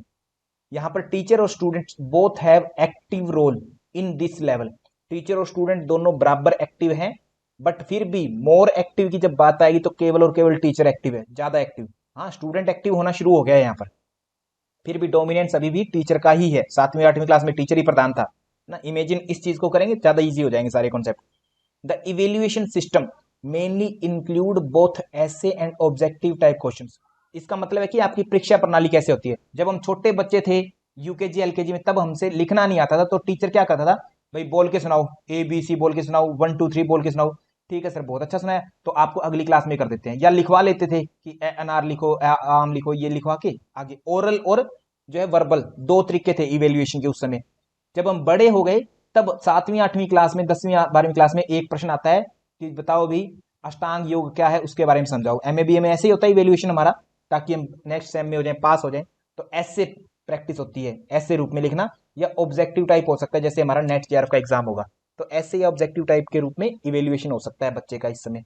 यहाँ पर टीचर और student both have active role in this level. Teacher और स्टूडेंट दोनों बराबर एक्टिव हैं, बट फिर भी मोर एक्टिव की जब बात आएगी तो केवल और केवल टीचर एक्टिव है, ज्यादा एक्टिव। हाँ, स्टूडेंट एक्टिव होना शुरू हो गया है यहाँ पर, फिर भी डोमिनेंस अभी भी टीचर का ही है। 7वीं 8वीं क्लास में टीचर ही प्रधान था ना। इमेजिन इस चीज को करेंगे ज्यादा इजी हो जाएंगे सारे concept. The evaluation system mainly include both ऐसे एंड ऑब्जेक्टिव टाइप क्वेश्चंस। इसका मतलब है कि आपकी परीक्षा प्रणाली कैसे होती है। जब हम छोटे बच्चे थे यूकेजी एलकेजी में, तब हमसे लिखना नहीं आता था, तो टीचर क्या करता था, भाई बोल के सुनाओ, ए बी सी बोल के सुनाओ, 1 2 3 बोल के सुनाओ। ठीक है सर, बहुत अच्छा सुनाया। तो आपको अगली क्लास में कर देते हैं, या लिखवा लेते थे कि ए अनार लिखो, ए आम लिखो, ये लिखवा के आगे ओरल और जो है वर्बल, दो तरीके थे इवेल्युएशन के उस समय। जब हम बड़े हो गए तब 7वीं 8वीं क्लास में, 10वीं 12वीं क्लास में एक प्रश्न आता है कि बताओ भी अष्टांग योग क्या है, उसके बारे में समझाओ। एमए बीए में ऐसे ही होता है इवेल्युएशन हमारा, ताकि हम नेक्स्ट सेम में हो जाए, पास हो जाए। तो ऐसे प्रैक्टिस होती है, ऐसे रूप में लिखना, या ऑब्जेक्टिव टाइप हो सकता है, जैसे हमारा नेट जेआरएफ का एग्जाम होगा, तो ऐसे ही ऑब्जेक्टिव टाइप के रूप में इवेल्युएशन हो सकता है बच्चे का इस समय।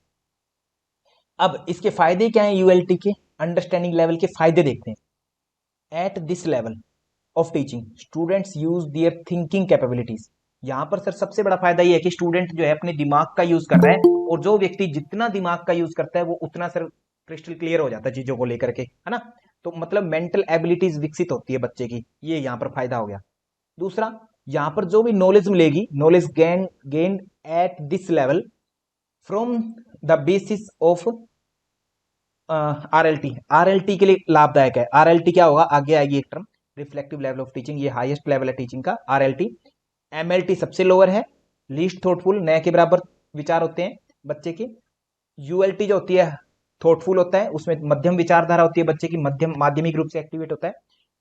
अब इसके फायदे क्या हैं यूएलटी के, अंडरस्टैंडिंग लेवल के फायदे देखते हैं। Eight this level of teaching students use their thinking capabilities. यहां पर सर सबसे बड़ा फायदा यह है कि स्टूडेंट जो है अपने दिमाग का यूज कर रहा है, और जो व्यक्ति जितना दिमाग का यूज करता है वो उतना सर क्रिस्टल क्लियर हो जाता है चीजों को लेकर के, है ना। तो मतलब मेंटल एबिलिटीज विकसित होती है बच्चे की, ये यहां पर फायदा हो गया। दूसरा, यहां पर जो भी नॉलेज मिलेगी, knowledge gain at this level from the basis of RLT. RLT के लिए लाभदायक है। आरएलटी क्या होगा, आगे आएगी एक term, reflective level of teaching, ये हाईएस्ट लेवल है टीचिंग का आरएलटी। एमएलटी सबसे लोअर है, लीस्ट थॉटफुल, नए के बराबर विचार होते हैं बच्चे के। यूएलटी जो होती है थॉटफुल होता है, उसमें मध्यम विचारधारा होती है बच्चे की, मध्यम माध्यमिक रूप से एक्टिवेट होता है।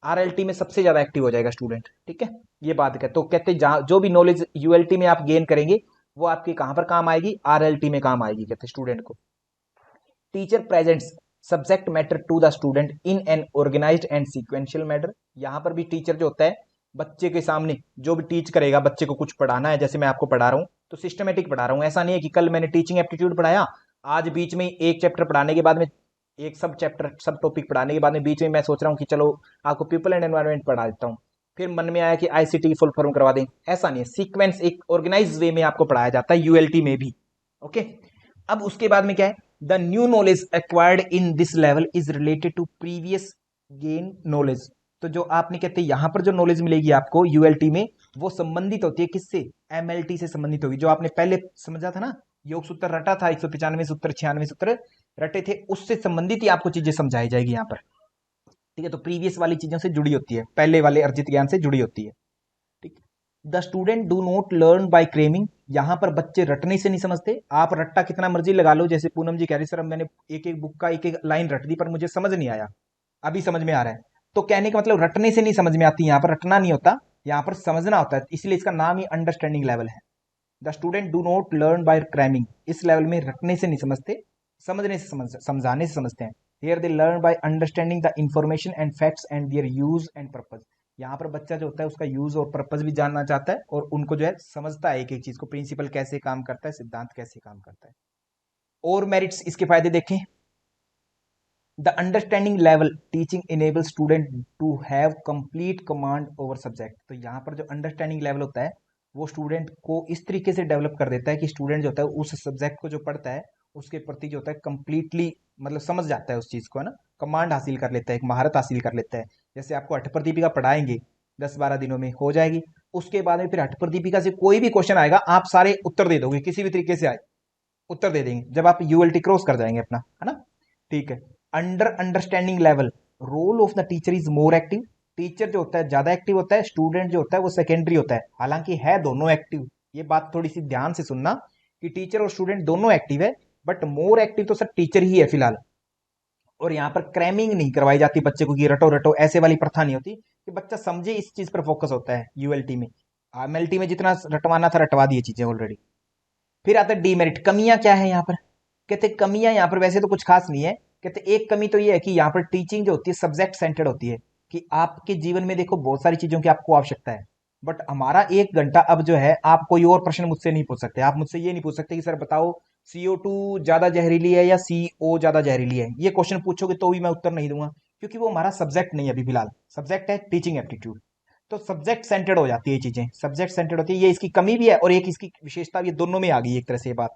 आरएलटी में सबसे ज्यादा एक्टिव हो जाएगा स्टूडेंट, ठीक है, ये बात है। तो कहते हैं जो भी नॉलेज यूएलटी में आप गेन करेंगे वो आपके कहां पर काम आएगी, आरएलटी में काम आएगी, कहते स्टूडेंट को। Teacher presents subject matter to the student in an organised and sequential matter. यहां पर भी टीचर जो होता है बच्चे के सामने जो भी टीच करेगा, बच्चे को कुछ पढ़ाना है, जैसे मैं आपको पढ़ा रहा हूं तो सिस्टमेटिक पढ़ा रहा हूं। ऐसा नहीं है कि कल मैंने टीचिंग एप्टीट्यूड पढ़ाया, आज बीच में एक चैप्टर पढ़ाने के बाद में, एक सब चैप्टर सब टॉपिक पढ़ाने के बाद में बीच में मैं सोच रहा हूं कि चलो आपको पीपल एंड एनवायरनमेंट पढ़ा देता हूं, फिर मन में आया कि आईसीटी फुल फॉर्म करवा दें। ऐसा नहीं है, सीक्वेंस एक ऑर्गेनाइज वे में आपको पढ़ाया जाता है यूएलटी में भी। ओके, अब उसके बाद में क्या है, the new knowledge acquired in this level is related to previous gain knowledge. तो जो आपने कहते हैं यहां पर जो नॉलेज मिलेगी आपको यूएलटी में, वो संबंधित होती है किससे, एमएलटी से संबंधित होगी। जो आपने पहले समझा था ना, योग सूत्र रटा था, 195 सूत्र 96 सूत्र रटे थे, उससे संबंधित ही आपको चीजें समझाई जाएगी यहाँ पर, ठीक है। तो प्रीवियस वाली चीजों से जुड़ी होती है, पहले वाले अर्जित ज्ञान से जुड़ी होती है, ठीक। The student do not learn by cramming. यहां पर बच्चे रटने से नहीं समझते। आप रट्टा कितना मर्जी लगा लो, जैसे पूनम जी कह रही सर मैंने एक एक बुक का एक एक लाइन रट दी पर मुझे समझ नहीं आया, अभी समझ में आ रहा है। तो कहने का मतलब रटने से नहीं समझ में आती, यहां पर रटना नहीं होता, यहां पर समझना होता है, इसलिए इसका नाम ही अंडरस्टैंडिंग लेवल है। The student do not learn bye cramming. इस लेवल में रटने से नहीं समझते, समझने से समझाने से समझते हैं। Here they learn by understanding the information and facts and their use and purpose. यहाँ पर बच्चा जो होता है उसका यूज और पर्पज भी जानना चाहता है, और उनको जो है समझता है एक एक चीज को, प्रिंसिपल कैसे काम करता है, सिद्धांत कैसे काम करता है। और मेरिट्स, इसके फायदे देखें। The understanding level teaching enable student to have complete command over subject. तो यहाँ पर जो अंडरस्टैंडिंग लेवल होता है वो स्टूडेंट को इस तरीके से डेवलप कर देता है कि स्टूडेंट जो होता है उस सब्जेक्ट को जो पढ़ता है उसके प्रति जो होता है कंप्लीटली मतलब समझ जाता है उस चीज को, है ना, कमांड हासिल कर लेता है, एक महारत हासिल कर लेता है। जैसे आपको अठप्रदीपिका पढ़ाएंगे 10-12 दिनों में हो जाएगी, उसके बाद में फिर अठप्रदीपिका से कोई भी क्वेश्चन आएगा आप सारे उत्तर दे दोगे, किसी भी तरीके से आए उत्तर दे देंगे जब आप यूएलटी क्रॉस कर जाएंगे अपना, है ना, ठीक है। Under understanding level role of the teacher is more active. Teacher जो होता है ज्यादा एक्टिव होता है, स्टूडेंट जो होता है वो सेकेंडरी होता है, हालांकि है दोनों एक्टिव। ये बात थोड़ी सी ध्यान से सुनना कि टीचर और स्टूडेंट दोनों एक्टिव है, बट मोर एक्टिव तो सर टीचर ही है फिलहाल। और यहाँ पर क्रैमिंग नहीं करवाई जाती बच्चे को कि रटो रटो, ऐसे वाली प्रथा नहीं होती, कि बच्चा समझे इस चीज पर फोकस होता है यूएलटी में। एमएलटी में जितना रटवाना था रटवा दिए चीजें ऑलरेडी। फिर आता है डीमेरिट, कमियां क्या है यहाँ पर। कहते कमियां यहाँ पर वैसे तो कुछ खास नहीं है। कहते एक कमी तो ये है कि यहाँ पर टीचिंग जो होती है सब्जेक्ट सेंटर्ड होती है, कि आपके जीवन में देखो बहुत सारी चीजों की आपको आवश्यकता है, बट हमारा 1 घंटा अब जो है, आप कोई और प्रश्न मुझसे नहीं पूछ सकते। आप मुझसे ये नहीं पूछ सकते कि सर बताओ CO2 ज्यादा जहरीली है या CO ज्यादा जहरीली है। ये क्वेश्चन पूछोगे तो भी मैं उत्तर नहीं दूंगा, क्योंकि वो हमारा सब्जेक्ट नहीं है अभी फिलहाल। सब्जेक्ट है टीचिंग एप्टीट्यूड। तो सब्जेक्ट सेंटर्ड हो जाती है, ये चीजें सब्जेक्ट सेंटर्ड होती है। ये इसकी कमी भी है और एक इसकी विशेषता भी है, दोनों में आ गई एक तरह से ये बात।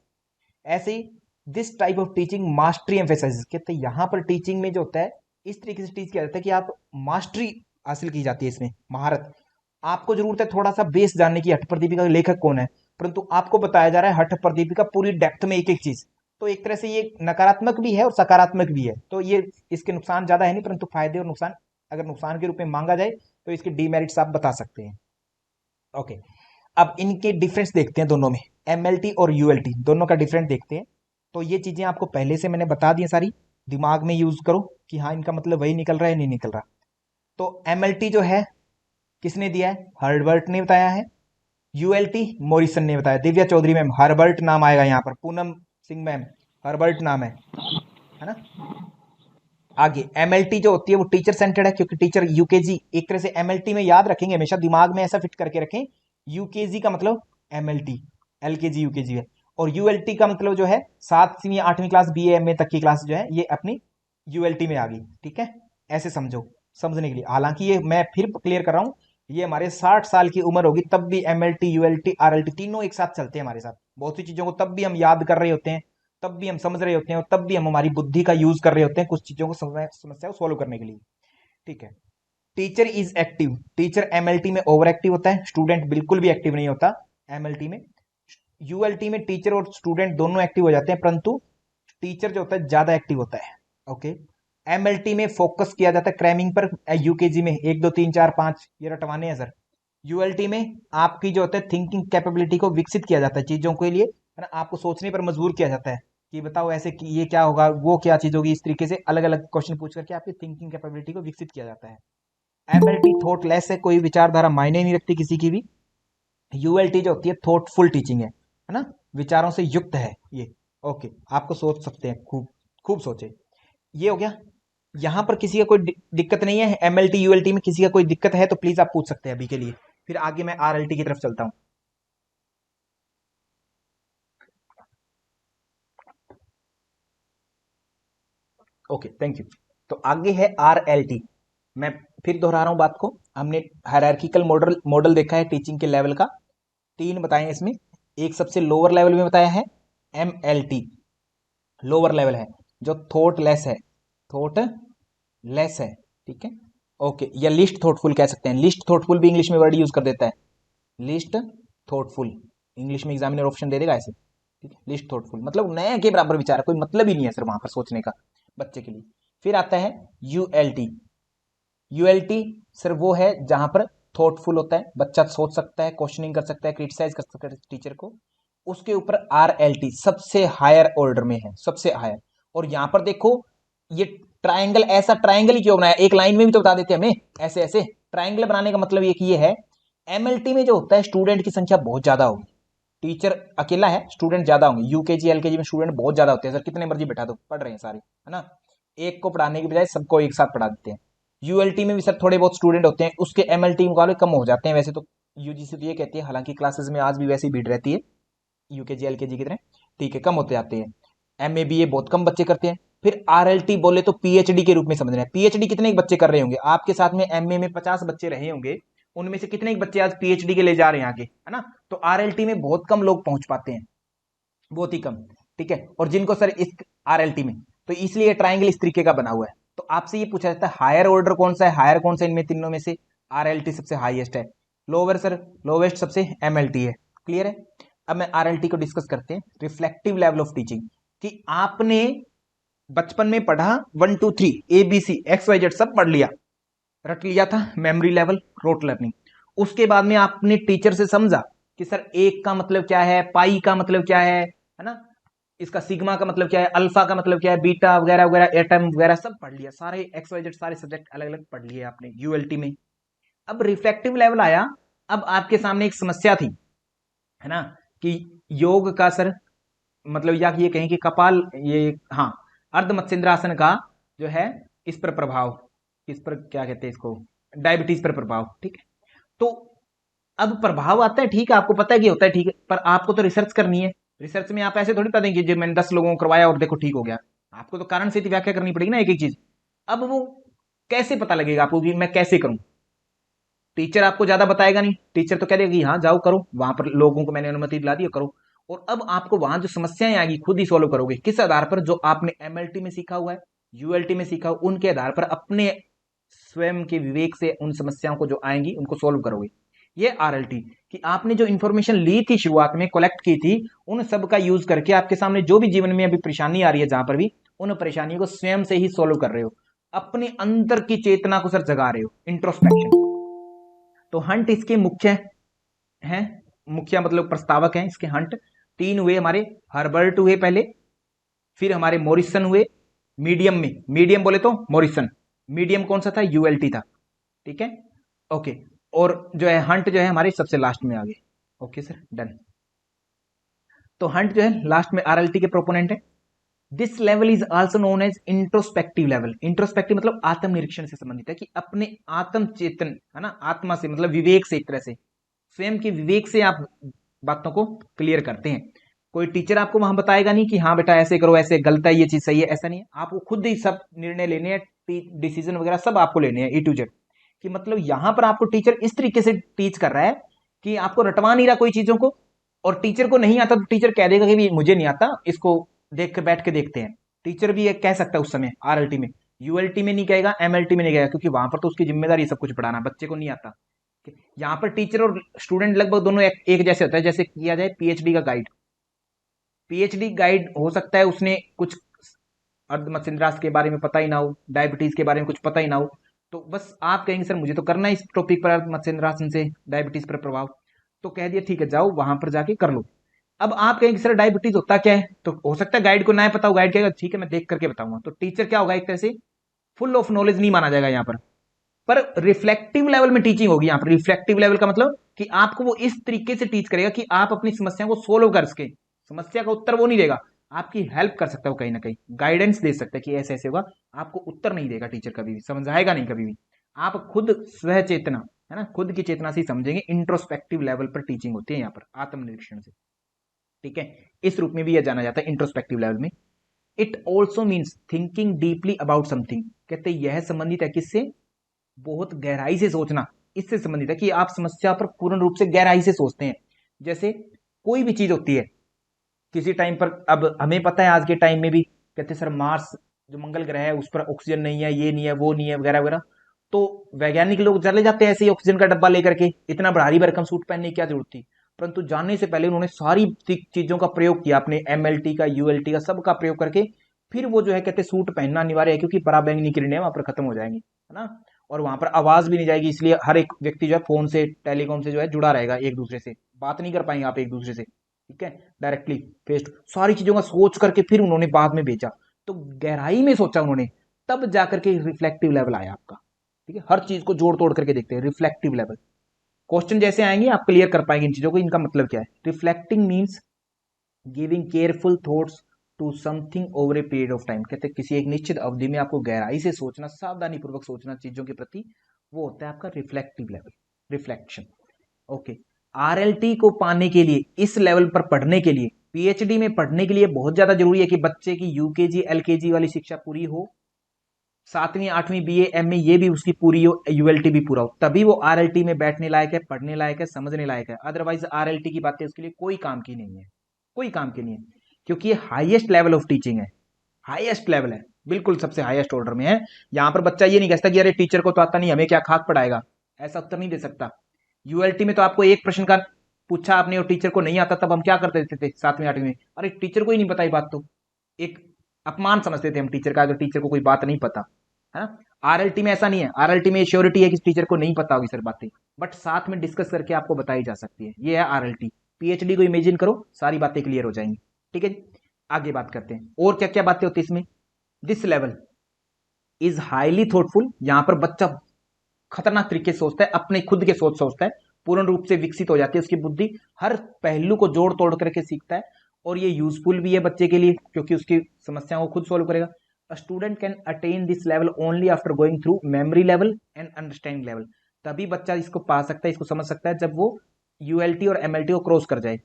ऐसे ही this type of teaching mastery emphasize, कहते हैं यहाँ पर टीचिंग में जो होता है इस तरीके से टीच किया जाता है कि आप मास्टरी हासिल की जाती है, इसमें महारत। आपको जरूरत है थोड़ा सा बेस जानने की, हठ प्रदीपिका का लेखक कौन है, परंतु आपको बताया जा रहा है हठ प्रदीपिका पूरी डेप्थ में एक एक चीज। तो एक तरह से ये नकारात्मक भी है और सकारात्मक भी है। तो ये इसके नुकसान ज्यादा है नहीं, परंतु फायदे और नुकसान अगर नुकसान के रूप में मांगा जाए तो इसके डीमेरिट्स आप बता सकते हैं। ओके, अब इनके डिफरेंस देखते हैं दोनों में, एमएलटी और यूएलटी दोनों का डिफरेंस देखते हैं। तो ये चीजें आपको पहले से मैंने बता दी सारी, दिमाग में यूज करो कि हाँ इनका मतलब वही निकल रहा है नहीं निकल रहा। तो एमएलटी जो है किसने दिया है, हर्बर्ट ने बताया है। यूएलटी मॉरिसन ने बताया, दिव्या चौधरी मैम, हर्बर्ट नाम आएगा यहाँ पर, पूनम सिंह मैम हर्बर्ट नाम है ना। आगे एमएलटी जो होती है वो टीचर सेंटर्ड है, क्योंकि टीचर यूकेजी एक तरह से एमएलटी में याद रखेंगे हमेशा, दिमाग में ऐसा फिट करके रखें, यूकेजी का मतलब एमएलटी, एलकेजी यूकेजी है। और यूएलटी का मतलब जो है 7वीं 8वीं क्लास बीए एमए तक की क्लास जो है ये अपनी यूएलटी में आ गई, ठीक है। ऐसे समझो, समझने के लिए, हालांकि ये मैं फिर क्लियर कर रहा हूं, ये हमारे 60 साल की उम्र होगी तब भी एमएलटी यूएलटी आरएलटी तीनों एक साथ चलते हैं हमारे साथ, बहुत सी चीजों को तब भी हम याद कर रहे होते हैं, तब भी हम समझ रहे होते हैं, और तब भी हम हमारी बुद्धि का यूज कर रहे होते हैं कुछ चीजों को समस्या को सॉल्व करने के लिए, ठीक है। Teacher is active, teacher MLT में ओवर एक्टिव होता है, स्टूडेंट बिल्कुल भी एक्टिव नहीं होता एमएलटी में। यूएलटी में टीचर और स्टूडेंट दोनों एक्टिव हो जाते हैं, परंतु टीचर जो होता है ज्यादा एक्टिव होता है, ओके। एमएलटी में फोकस किया जाता है क्रैमिंग पर, यूकेजी में 1 2 3 4 5 ये रटवाने हैं सर। यूएलटी में आपकी जो होता है थिंकिंग कैपेबिलिटी को विकसित किया जाता है चीजों के लिए, है ना, आपको सोचने पर मजबूर किया जाता है कि बताओ ऐसे कि ये क्या होगा, वो क्या चीज होगी, इस तरीके से अलग अलग क्वेश्चन पूछ करके आपकी थिंकिंग कैपेबिलिटी को विकसित किया जाता है। एमएलटी थॉट लेस है, कोई विचारधारा मायने नहीं रखती किसी की भी। यूएलटी जो होती है थॉटफुल टीचिंग है ना, विचारों से युक्त है ये, ओके। आपको सोच सकते हैं, खूब खूब सोचे। ये हो गया। यहां पर किसी का कोई दिक्कत नहीं है, एमएलटी यूएलटी में किसी का कोई दिक्कत है तो प्लीज आप पूछ सकते हैं अभी के लिए, फिर आगे मैं आरएलटी की तरफ चलता हूं। Okay thank you. तो आगे है आरएलटी। मैं फिर दोहरा रहा हूं बात को, हमने हायरार्किकल मॉडल मॉडल देखा है टीचिंग के लेवल का, 3 बताए हैं इसमें। एक सबसे लोअर लेवल में बताया है एमएलटी, लोअर लेवल है जो थॉट लेस है, थॉट लेस है, ठीक है, ओके। या लिस्ट थॉटफुल कह सकते हैं, लिस्ट थॉटफुल भी इंग्लिश में वर्ड यूज कर देता है, लिस्ट थॉटफुल, इंग्लिश में एग्जामिनर ऑप्शन दे देगा ऐसे, ठीक है। लिस्ट थॉटफुल मतलब नए के बराबर विचार है, कोई मतलब ही नहीं है सर वहां पर सोचने का बच्चे के लिए। फिर आता है यूएलटी। यूएलटी सर वो है जहां पर थॉटफुल होता है, बच्चा सोच सकता है, क्वेश्चनिंग कर सकता है, क्रिटिसाइज कर सकता है टीचर को। उसके ऊपर आरएलटी सबसे हायर ऑर्डर में है, सबसे हायर। और यहां पर देखो ये ट्राइंगल, ऐसा ट्राइंगल ही क्यों बनाया, एक लाइन में भी तो बता देते हमें, ऐसे ऐसे ट्राइंगल बनाने का मतलब ये है, एमएलटी में जो होता है स्टूडेंट की संख्या बहुत ज्यादा होगी, टीचर अकेला है, स्टूडेंट ज्यादा होंगे। यूकेजी एलकेजी में स्टूडेंट बहुत ज्यादा होते हैं सर, कितने मर्जी बैठा दो पढ़ रहे हैं सारे, है ना, एक को पढ़ाने की बजाय सबको एक साथ पढ़ा देते हैं। यूएलटी में भी सर थोड़े बहुत स्टूडेंट होते हैं, उसके एमएलटी मुकाबले कम हो जाते हैं वैसे तो, यूजीसी तो ये कहती है, हालांकि क्लासेस में आज भी वैसी भीड़ रहती है यूकेजी एलकेजी की तरह, ठीक है, कम होते जाते हैं। एमए बीए बहुत कम बच्चे करते हैं। फिर आरएलटी बोले तो पीएचडी के रूप में समझना है, पीएचडी कितने बच्चे कर रहे होंगे, आपके साथ में एमए में 50 बच्चे रहे होंगे, उनमें से कितने बच्चे आज पीएचडी के ले जा रहे हैं आगे, है ना। तो आरएलटी में बहुत कम लोग पहुंच पाते हैं, बहुत ही कम, ठीक है। और जिनको सर इस आरएलटी में, तो इसलिए ट्राइंगल इस तरीके का बना हुआ है। तो आपसे ये पूछा जाता है हायर ऑर्डर कौन सा है, हायर कौन सा इनमें तीनों में से, आरएलटी सबसे हाईएस्ट है, लोअर सर लोवेस्ट सबसे एमएलटी है, क्लियर है। अब मैं आरएलटी को डिस्कस करते हैं, रिफ्लेक्टिव लेवल ऑफ टीचिंग, कि आपने बचपन में पढ़ा 1 2 3 ABC XYZ सब पढ़ लिया, रट लिया था, मेमोरी लेवल, रोट लर्निंग। उसके बाद में आपने टीचर से समझा कि सर एक का मतलब क्या है, पाई का मतलब क्या है ना, इसका सिग्मा का मतलब क्या है, अल्फा का मतलब क्या है, बीटा वगैरह वगैरह, एटम वगैरह सब पढ़ लिया, सारे XYZ सारे सब्जेक्ट अलग अलग पढ़ लिए आपने यूएलटी में। अब रिफ्लेक्टिव लेवल आया, अब आपके सामने एक समस्या थी, है ना, कि योग का सर मतलब, या ये कहें कि कपाल, ये हाँ, अर्ध मत्स्येंद्रासन का जो है इस पर प्रभाव, इस पर क्या कहते हैं इसको, डायबिटीज पर प्रभाव, ठीक है। तो अब प्रभाव आता है, ठीक है, आपको पता है कि होता है, ठीक है, पर आपको तो रिसर्च करनी है, रिसर्च में आप ऐसे थोड़ी पता देंगे जो मैंने 10 लोगों को करवाया और देखो ठीक हो गया, आपको तो कारण से व्याख्या करनी पड़ेगी ना एक एक चीज। अब वो कैसे पता लगेगा आपको कि मैं कैसे करूं, टीचर आपको ज्यादा बताएगा नहीं, टीचर तो कह देगा कि हाँ जाओ करो, वहां पर लोगों को मैंने अनुमति दिला दी करो। और अब आपको वहां जो समस्याएं आएगी खुद ही सॉल्व करोगे, किस आधार पर, जो आपने एमएलटी में सीखा हुआ है, यूएलटी में सीखा हुआ, उनके आधार पर अपने स्वयं के विवेक से उन समस्याओं को जो आएंगी उनको सोल्व करोगे। ये आरएलटी, कि आपने जो इंफॉर्मेशन ली थी शुरुआत में, कलेक्ट की थी, उन सब का यूज करके आपके सामने जो भी जीवन में अभी परेशानी आ रही है जहां पर भी, उन परेशानियों को स्वयं से ही सोल्व कर रहे हो, अपने अंदर की चेतना को सर जगा रहे हो, इंट्रोस्पेक्शन। तो हंट इसके मुख्य हैं, मुखिया मतलब प्रस्तावक हैं इसके, हंट। 3 हुए हमारे, हर्बर्ट हुए पहले, फिर हमारे मॉरिसन हुए, मीडियम में, मीडियम बोले तो मॉरिसन, मीडियम कौन सा था, यूएलटी था, ठीक है, ओके। और जो है हंट जो है हमारे सबसे लास्ट में आ गए, ओके सर, डन। तो हंट जो है लास्ट में आरएलटी के प्रोपोनेंट है। This level is also known as introspective level. Introspective मतलब आत्मनिरीक्षण से संबंधित है, कि अपने आत्म चेतन, है ना, आत्मा से मतलब विवेक से, एक तरह से स्वयं के विवेक से आप बातों को क्लियर करते हैं। कोई टीचर आपको वहां बताएगा नहीं कि हाँ बेटा ऐसे करो, ऐसे गलत है, ये चीज सही है, ऐसा नहीं है। आपको खुद ही सब निर्णय लेने हैं, डिसीजन वगैरह सब आपको लेने हैं, ए टू जेड। कि मतलब यहां पर आपको टीचर इस तरीके से टीच कर रहा है कि आपको रटवा नहीं रहा कोई चीजों को, और टीचर को नहीं आता तो टीचर कह देगा कि भी मुझे नहीं आता, इसको देख कर बैठ के देखते हैं। टीचर भी ये कह सकता है उस समय आरएलटी में, यूएलटी में नहीं कहेगा, एमएलटी में नहीं कहेगा, क्योंकि वहां पर तो उसकी जिम्मेदारी सब कुछ पढ़ाना, बच्चे को नहीं आता। यहाँ पर टीचर और स्टूडेंट लगभग दोनों एक जैसे होता है। जैसे किया जाए पीएचडी का गाइड, पीएचडी गाइड हो सकता है उसने कुछ अर्ध मत्स्यराज के बारे में पता ही ना हो, डायबिटीज के बारे में कुछ पता ही ना हो, तो बस आप कहेंगे सर मुझे तो करना है इस टॉपिक पर, अर्ध मत्स्यराज से डायबिटीज पर प्रभाव, तो कह दिया ठीक है जाओ वहां पर जाके कर लो। अब आप कहेंगे सर डायबिटीज होता क्या है, तो हो सकता है गाइड को ना पता हो, गाइड कहेगा ठीक है मैं देख करके बताऊंगा। तो टीचर क्या होगा, एक तरह से फुल ऑफ नॉलेज नहीं माना जाएगा यहाँ पर रिफ्लेक्टिव लेवल में टीचिंग होगी। यहाँ पर रिफ्लेक्टिव लेवल का मतलब कि आपको वो इस तरीके से टीच करेगा कि आप अपनी समस्या को सोल्व कर सके। समस्या का उत्तर वो नहीं देगा, आपकी हेल्प कर सकता है वो, कहीं ना कहीं गाइडेंस दे सकता है कि ऐसे ऐसे होगा, आपको उत्तर नहीं देगा टीचर, कभी भी समझाएगा नहीं कभी भी। आप खुद स्वह चेतना, है ना, खुद की चेतना से समझेंगे। इंट्रोस्पेक्टिव लेवल पर टीचिंग होती है यहाँ पर, आत्मनिरीक्षण से, ठीक है। इस रूप में भी यह जाना जाता है इंट्रोस्पेक्टिव लेवल में। It also means thinking deeply about something. कहते हैं यह संबंधित है किससे, बहुत गहराई से सोचना, इससे संबंधित है कि आप समस्या पर पूर्ण रूप से गहराई से सोचते हैं। जैसे कोई भी चीज होती है किसी टाइम पर, अब हमें पता है आज के टाइम में भी कहते हैं सर मार्स जो मंगल ग्रह है उस पर ऑक्सीजन नहीं है, ये नहीं है, वो नहीं है, वगैरह वगैरह। तो वैज्ञानिक लोग चले जाते हैं ऐसे ही ऑक्सीजन का डब्बा लेकर के, इतना भारी भरकम सूट पहनने की क्या जरूरत थी। परंतु जानने से पहले उन्होंने सारी चीजों का प्रयोग किया, अपने एमएलटी का, यूएलटी का, सबका प्रयोग करके फिर वो जो है कहते सूट पहनना अनिवार्य है, क्योंकि पराबैंगनी किरणें वहां पर खत्म हो जाएंगी, है ना, और वहां पर आवाज भी नहीं जाएगी। इसलिए हर एक व्यक्ति जो है फोन से, टेलीकॉम से जो है जुड़ा रहेगा, एक दूसरे से बात नहीं कर पाएंगे आप एक दूसरे से, ठीक है, डायरेक्टली फेस टू। सारी चीजों का सोच करके फिर उन्होंने बाद में भेजा, तो गहराई में सोचा उन्होंने, तब जाकर के रिफ्लेक्टिव लेवल आया आपका, ठीक है। हर चीज को जोड़ तोड़ करके देखते हैं, रिफ्लेक्टिव लेवल। क्वेश्चन जैसे आएंगे आप क्लियर कर पाएंगे इन चीजों को, इनका मतलब क्या है। Reflecting means giving careful thoughts to something over a period of time. कहते हैं किसी एक निश्चित अवधि में आपको गहराई से सोचना, सावधानी पूर्वक सोचना चीजों के प्रति, वो होता है आपका रिफ्लेक्टिव लेवल, रिफ्लेक्शन, ओके। आरएलटी को पाने के लिए, इस लेवल पर पढ़ने के लिए, पीएचडी में पढ़ने के लिए बहुत ज्यादा जरूरी है कि बच्चे की यूकेजी एलकेजी वाली शिक्षा पूरी हो, 7वीं 8वीं बीए एमए ये भी उसकी पूरी हो, यूएलटी भी पूरा हो, तभी वो आरएलटी में बैठने लायक है, पढ़ने लायक है, समझने लायक है। अदरवाइज आरएलटी की बातें उसके लिए कोई काम की नहीं है, कोई काम की नहीं है, क्योंकि ये हाईएस्ट लेवल ऑफ टीचिंग है, हाईएस्ट लेवल है, बिल्कुल सबसे हाईएस्ट ऑर्डर में है। यहां पर बच्चा ये नहीं कहता कि अरे टीचर को तो आता नहीं, हमें क्या खाक पढ़ाएगा, ऐसा उत्तर नहीं दे सकता। यूएलटी में तो आपको एक प्रश्न का पूछा आपने और टीचर को नहीं आता, तब हम क्या करते थे 7वीं 8वीं में, अरे टीचर को ही नहीं पता, ये बात तो एक अपमान समझते थे हम टीचर का, अगर टीचर को कोई बात नहीं पता, है ना। आरएलटी में ऐसा नहीं है, आरएलटी में श्योरिटी है कि टीचर को नहीं पता होगी सर बातें, बट साथ में डिस्कस करके आपको बताई जा सकती है, ये है आरएलटी। पीएचडी को इमेजिन करो, सारी बातें क्लियर हो जाएंगी, ठीक है। आगे बात करते हैं और क्या क्या बातें होती है इसमें। This level is highly thoughtful. यहां पर बच्चा खतरनाक तरीके से सोचता है, अपने खुद के सोच सोचता है, पूर्ण रूप से विकसित हो जाती है उसकी बुद्धि, हर पहलू को जोड़ तोड़ करके सीखता है, और ये यूजफुल भी है बच्चे के लिए, क्योंकि उसकी समस्याओं को खुद सोल्व करेगा। A student can attain this level only after going through memory level and understanding level. तभी बच्चा इसको पा सकता है, इसको समझ सकता है, जब वो यूएलटी और एमएलटी को क्रॉस कर जाए।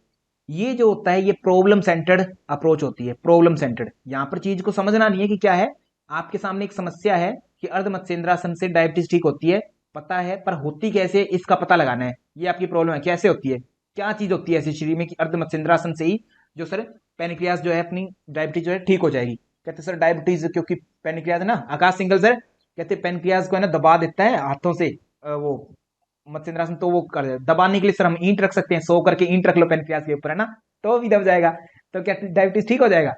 ये जो होता है ये प्रॉब्लम सेंटर्ड अप्रोच होती है, प्रॉब्लम सेंटर्ड। यहां पर चीज को समझना नहीं है कि क्या है, आपके सामने एक समस्या है कि अर्ध मत्स्येंद्रासन से डायबिटीज ठीक होती है, पता है, पर होती कैसे इसका पता लगाना है, ये आपकी प्रॉब्लम है, कैसे होती है, क्या चीज होती है ऐसी शरीर में कि अर्ध मत्स्येंद्रासन से ही जो सर पेनिक्रियास जो है अपनी डायबिटीज जो है ठीक हो जाएगी। कहते सर डायबिटीज क्योंकि पेनिक्रियास है ना, आकाश सिंगल सर कहते पेनिक्रियास को है ना दबा देता है हाथों से, वो मत्स्येंद्रासन, तो वो कर दबाने के लिए सर हम ईंट रख सकते हैं, सो करके ईंट रख लो पेनक्रियास के ऊपर, है ना, तो भी दब जाएगा, तो क्या डायबिटीज ठीक हो जाएगा,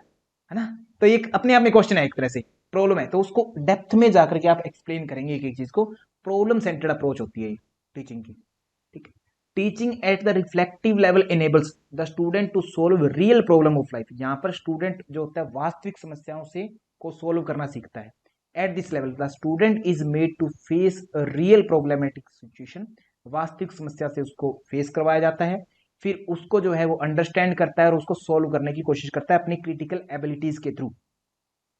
है ना। तो ये अपने आप में क्वेश्चन है, एक तरह से प्रॉब्लम है, तो उसको डेप्थ में जाकर के आप एक्सप्लेन करेंगे एक एक चीज को। प्रॉब्लम सेंटर्ड अप्रोच होती है टीचिंग की, ठीक है। Teaching at the reflective level enables the student to solve real problem of life. यहाँ पर स्टूडेंट जो होता है वास्तविक समस्याओं से को सोल्व करना सीखता है। At this level the student is made to face a real problematic situation, वास्तविक समस्या से उसको फेस करवाया जाता है, फिर उसको जो है वो अंडरस्टैंड करता है और उसको सोल्व करने की कोशिश करता है अपनी क्रिटिकल एबिलिटीज के थ्रू,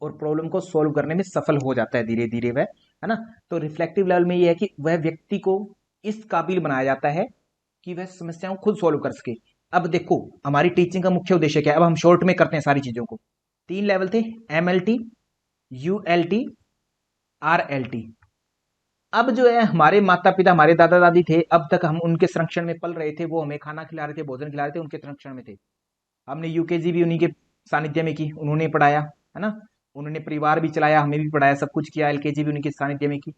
और प्रॉब्लम को सोल्व करने में सफल हो जाता है धीरे धीरे वह, है ना। तो रिफ्लेक्टिव लेवल में यह है कि वह व्यक्ति को इस काबिल बनाया जाता है कि वह समस्याओं को खुद सोल्व कर सके। अब देखो हमारी टीचिंग का मुख्य उद्देश्य क्या है, अब हम शॉर्ट में करते हैं सारी चीजों को। 3 लेवल थे, MLT, ULT, RLT। अब जो है हमारे माता पिता, हमारे दादा दादी थे, अब तक हम उनके संरक्षण में पल रहे थे, वो हमें खाना खिला रहे थे, भोजन खिला रहे थे, उनके संरक्षण में थे। हमने UKG भी उन्हीं के सानिध्य में की, उन्होंने पढ़ाया, है ना, उन्होंने परिवार भी चलाया, हमें भी पढ़ाया, सब कुछ किया। LKG भी उन्हीं के सानिध्य में की,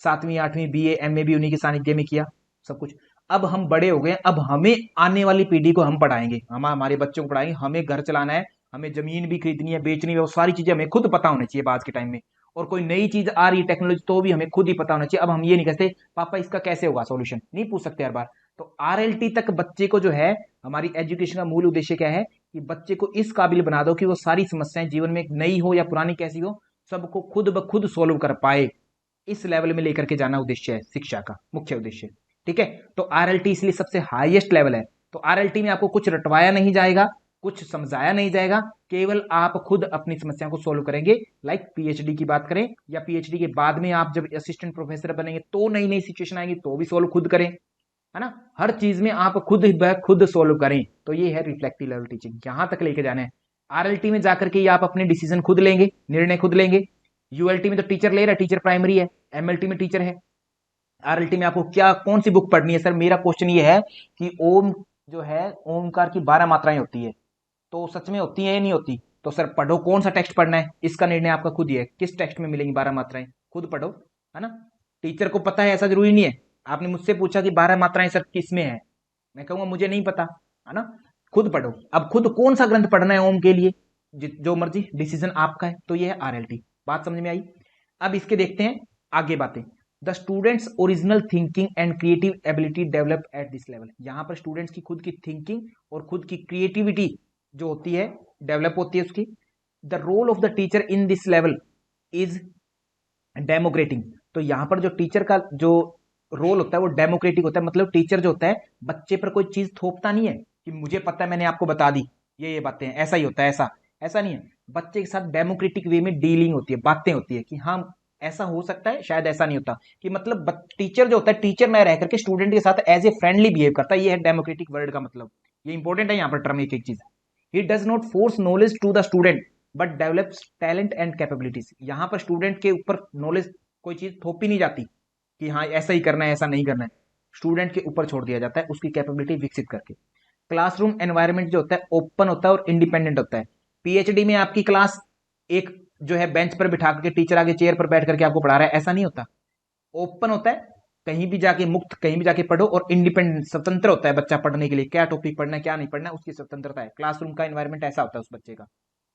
7वीं 8वीं BA MA भी उन्हीं के सानिध्य में किया, सब कुछ। अब हम बड़े हो गए, अब हमें आने वाली पीढ़ी को हम पढ़ाएंगे, हम हमारे बच्चों को पढ़ाएंगे, हमें घर चलाना है, हमें जमीन भी खरीदनी है, बेचनी है, वो सारी चीजें हमें खुद पता होनी चाहिए आज के टाइम में। और कोई नई चीज आ रही है टेक्नोलॉजी तो भी हमें खुद ही पता होना चाहिए। अब हम ये नहीं कहते पापा इसका कैसे होगा सॉल्यूशन, नहीं पूछ सकते हर बार। तो RLT तक बच्चे को जो है, हमारी एजुकेशन का मूल उद्देश्य क्या है कि बच्चे को इस काबिल बना दो कि वो सारी समस्याएं जीवन में नई हो या पुरानी कैसी हो, सबको खुद ब खुद सोल्व कर पाए। इस लेवल में लेकर के जाना उद्देश्य है शिक्षा का, मुख्य उद्देश्य। ठीक है, तो RLT इसलिए सबसे हाईएस्ट लेवल है। तो RLT में आपको कुछ रटवाया नहीं जाएगा, कुछ समझाया नहीं जाएगा, केवल आप खुद अपनी समस्या को सोल्व करेंगे। लाइक PhD की बात करें, या PhD के बाद में आप जब असिस्टेंट प्रोफेसर बनेंगे तो नई नई सिचुएशन आएंगी तो भी सोल्व खुद करें, है ना। हर चीज में आप खुद सोल्व करें। तो ये है रिफ्लेक्टिव लेवल टीचिंग, यहां तक लेके जाना है। RLT में जाकर के आप अपने डिसीजन खुद लेंगे, निर्णय खुद लेंगे। ULT में तो टीचर ले रहा है, टीचर प्राइमरी है, MLT में टीचर है। RLT में आपको क्या कौन सी बुक पढ़नी है? सर मेरा क्वेश्चन ये है कि ओम जो है, ओमकार की 12 मात्राएं होती है, तो सच में होती है या नहीं होती? तो सर पढ़ो, कौन सा टेक्स्ट पढ़ना है, इसका निर्णय आपका खुद ही है। किस टेक्स्ट में मिलेंगी 12 मात्राएं, खुद पढ़ो, है ना। टीचर को पता है ऐसा जरूरी नहीं है। आपने मुझसे पूछा कि 12 मात्राएं सर किस में है, मैं कहूंगा मुझे नहीं पता, है ना। खुद पढ़ो। अब खुद कौन सा ग्रंथ पढ़ना है ओम के लिए, जो मर्जी, डिसीजन आपका है। तो ये है RLT। बात समझ में आई? अब इसके देखते हैं आगे बातें। The students original thinking and creative ability develop at this level. यहां पर स्टूडेंट्स की खुद की थिंकिंग और खुद की क्रिएटिविटी जो होती है डेवलप होती है उसकी। The role of the teacher in this level is democratic. तो यहां पर जो टीचर का जो रोल होता है वो डेमोक्रेटिक होता है। मतलब टीचर जो होता है बच्चे पर कोई चीज थोपता नहीं है कि मुझे पता है मैंने आपको बता दी ये बातें, ऐसा ही होता है, ऐसा ऐसा नहीं है। बच्चे के साथ डेमोक्रेटिक वे में डीलिंग होती है, बातें होती है कि हाँ ऐसा हो सकता है, शायद ऐसा नहीं होता। कि मतलब टीचर जो होता है, टीचर में रह करके स्टूडेंट के साथ एज ए फ्रेंडली बिहेव करता है। ये है डेमोक्रेटिक वर्ड का मतलब। ये इंपॉर्टेंट है यहाँ पर टर्म, एक एक चीज। He does not force knowledge to the student but develops talent and capabilities. यहां पर स्टूडेंट के ऊपर नॉलेज कोई चीज थोपी नहीं जाती कि हाँ ऐसा ही करना है, ऐसा नहीं करना है। स्टूडेंट के ऊपर छोड़ दिया जाता है उसकी कैपेबिलिटी विकसित करके। क्लासरूम एनवायरनमेंट जो होता है ओपन होता है और इंडिपेंडेंट होता है। PhD में आपकी क्लास एक जो है बेंच पर बिठा करके टीचर आगे चेयर पर बैठ करके आपको पढ़ा रहा है, ऐसा नहीं होता। ओपन होता है, कहीं भी जाके मुक्त, कहीं भी जाके पढ़ो, और इंडिपेंडेंट स्वतंत्र होता है बच्चा पढ़ने के लिए, क्या टॉपिक पढ़ना है क्या नहीं पढ़ना है उसकी स्वतंत्रता है। क्लासरूम का एनवायरनमेंट ऐसा होता है उस बच्चे का।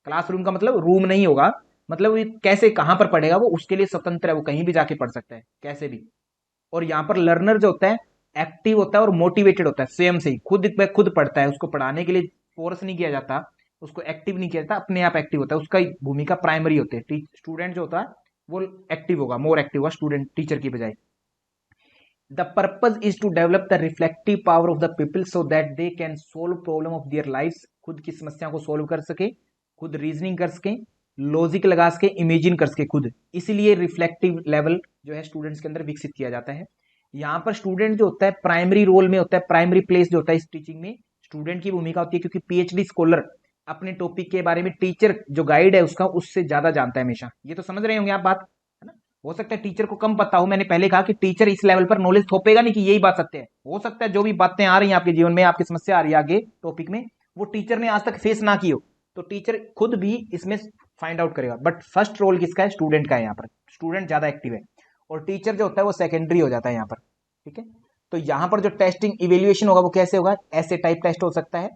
क्लासरूम का मतलब रूम नहीं होगा, मतलब ये कैसे कहां पर पढ़ेगा वो उसके लिए स्वतंत्र है, वो कहीं भी जाके पढ़ सकता है कैसे भी। और यहाँ पर लर्नर जो होता है एक्टिव होता है और मोटिवेटेड होता है, स्वयं से ही खुद पढ़ता है। उसको पढ़ाने के लिए फोर्स नहीं किया जाता, उसको एक्टिव नहीं किया जाता, अपने आप एक्टिव होता है। उसका भूमिका प्राइमरी होती है। स्टूडेंट जो होता है वो एक्टिव होगा, मोर एक्टिव होगा स्टूडेंट टीचर की बजाय। The purpose is to develop the reflective power of the people so that they can solve problem of their life. खुद की समस्या को सोल्व कर सके, खुद रीजनिंग कर सके, लॉजिक लगा सके, इमेजिन कर सके खुद। इसलिए रिफ्लेक्टिव लेवल जो है स्टूडेंट्स के अंदर विकसित किया जाता है। यहाँ पर स्टूडेंट जो होता है प्राइमरी रोल में होता है, प्राइमरी प्लेस जो होता है इस टीचिंग में स्टूडेंट की भूमिका होती है। क्योंकि PhD स्कॉलर अपने टॉपिक के बारे में टीचर जो गाइड है उसका उससे ज्यादा जानता है हमेशा। ये तो समझ रहे होंगे आप बात, है ना। हो सकता है टीचर को कम पता हो, मैंने पहले कहा कि टीचर इस लेवल पर नॉलेज थोपेगा नहीं कि यही बात सत्य है। हो सकता है जो भी बातें आ रही हैं आपके जीवन में, आपकी समस्या आ रही है आगे टॉपिक में, वो टीचर ने आज तक फेस ना की हो, तो टीचर खुद भी इसमें फाइंड आउट करेगा। बट फर्स्ट रोल किसका है? स्टूडेंट का है। यहाँ पर स्टूडेंट ज्यादा एक्टिव है और टीचर जो होता है वो सेकेंडरी हो जाता है यहाँ पर। ठीक है, तो यहाँ पर जो टेस्टिंग इवेल्युएशन होगा वो कैसे होगा? ऐसे टाइप टेस्ट हो सकता है,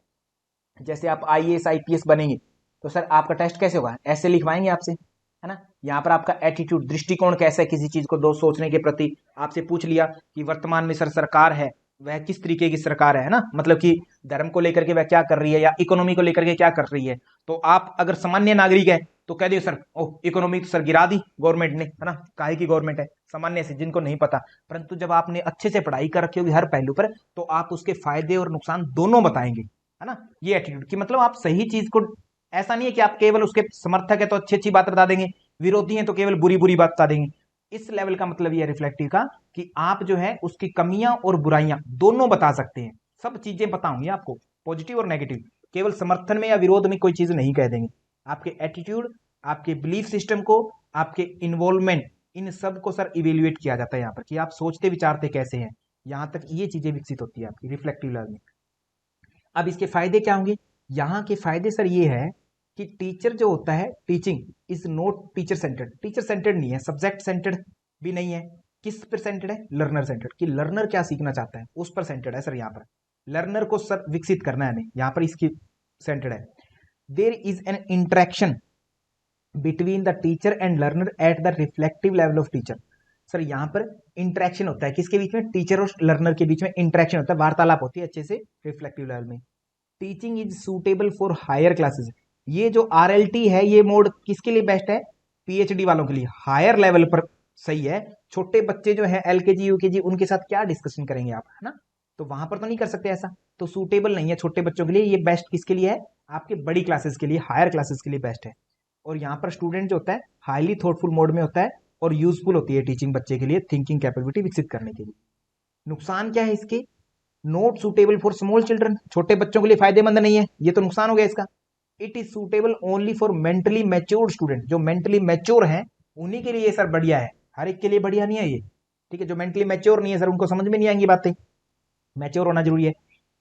जैसे आप IAS IPS बनेंगे तो सर आपका टेस्ट कैसे होगा? ऐसे लिखवाएंगे आपसे, है ना। यहाँ पर आपका एटीट्यूड, दृष्टिकोण कैसा है किसी चीज को दो सोचने के प्रति, आपसे पूछ लिया कि वर्तमान में सर सरकार है वह किस तरीके की सरकार है ना, मतलब कि धर्म को लेकर के वह क्या कर रही है या इकोनॉमी को लेकर के क्या कर रही है। तो आप अगर सामान्य नागरिक है तो कह दियो सर ओ इकोनॉमी तो सर गिरा दी गवर्नमेंट ने, है ना, काहे की गवर्नमेंट है, सामान्य से जिनको नहीं पता। परंतु जब आपने अच्छे से पढ़ाई कर रखी होगी हर पहलू पर, तो आप उसके फायदे और नुकसान दोनों बताएंगे, है ना। ये एटीट्यूड की मतलब आप सही चीज को, ऐसा नहीं है कि आप केवल उसके समर्थक है तो अच्छी अच्छी बात बता देंगे, विरोधी है तो केवल बुरी बुरी बात बता देंगे। इस लेवल का मतलब ये रिफ्लेक्टिव का कि आप जो है उसकी कमियां और बुराइयां दोनों बता सकते हैं, सब चीजें बताऊंगी आपको, पॉजिटिव और नेगेटिव, केवल समर्थन में या विरोध में कोई चीज नहीं कह देंगे। आपके एटीट्यूड, आपके बिलीफ सिस्टम को, आपके इन्वॉल्वमेंट, इन सब को सर इवेल्युएट किया जाता है यहाँ पर कि आप सोचते विचारते कैसे हैं, यहां तक ये चीजें विकसित होती है आपकी रिफ्लेक्टिव लर्निंग। अब इसके फायदे क्या होंगे, यहाँ के फायदे सर ये है कि टीचर जो होता है, teaching is not teacher centred, teacher centred नहीं है, सब्जेक्ट सेंटर्ड भी नहीं है, किस पर सेंटर्ड है, लर्नर सेंटर्ड, कि लर्नर क्या सीखना चाहता है उस पर सेंटर्ड है सर। यहाँ पर लर्नर को सर विकसित करना है हमें, यहाँ पर इसकी सेंटर्ड है। There is an interaction between the teacher and learner at the reflective level of teacher. Sir यहाँ पर इंटरेक्शन होता है किसके बीच में, टीचर और लर्नर के बीच में इंटरेक्शन होता है, वार्तालाप होती है अच्छे से रिफ्लेक्टिव लेवल में। Teaching is suitable for higher classes, ये जो आरएलटी है ये मोड किसके लिए बेस्ट है, पीएचडी वालों के लिए, हायर लेवल पर सही है। छोटे बच्चे जो है एलकेजी यूकेजी उनके साथ क्या डिस्कशन करेंगे आप, है ना, तो वहां पर तो नहीं कर सकते ऐसा, तो सूटेबल नहीं है छोटे बच्चों के लिए। ये बेस्ट किसके लिए है, आपके बड़ी क्लासेस के लिए, हायर क्लासेस के लिए बेस्ट है। और यहाँ पर स्टूडेंट जो होता है हाईली थॉटफुल मोड में होता है और यूजफुल होती है टीचिंग बच्चे के लिए, थिंकिंग कैपेबिलिटी विकसित करने के लिए। नुकसान क्या है इसके, not suitable for small children, छोटे बच्चों के लिए फायदेमंद नहीं है, ये तो नुकसान हो गया इसका। It is suitable only for mentally matured student, जो मेंटली मैच्योर हैं उन्हीं के लिए ये सर बढ़िया है, हर एक के लिए बढ़िया नहीं है ये, ठीक है। जो मेंटली मैच्योर नहीं है सर उनको समझ में नहीं आएंगी बातें, मैच्योर होना जरूरी है।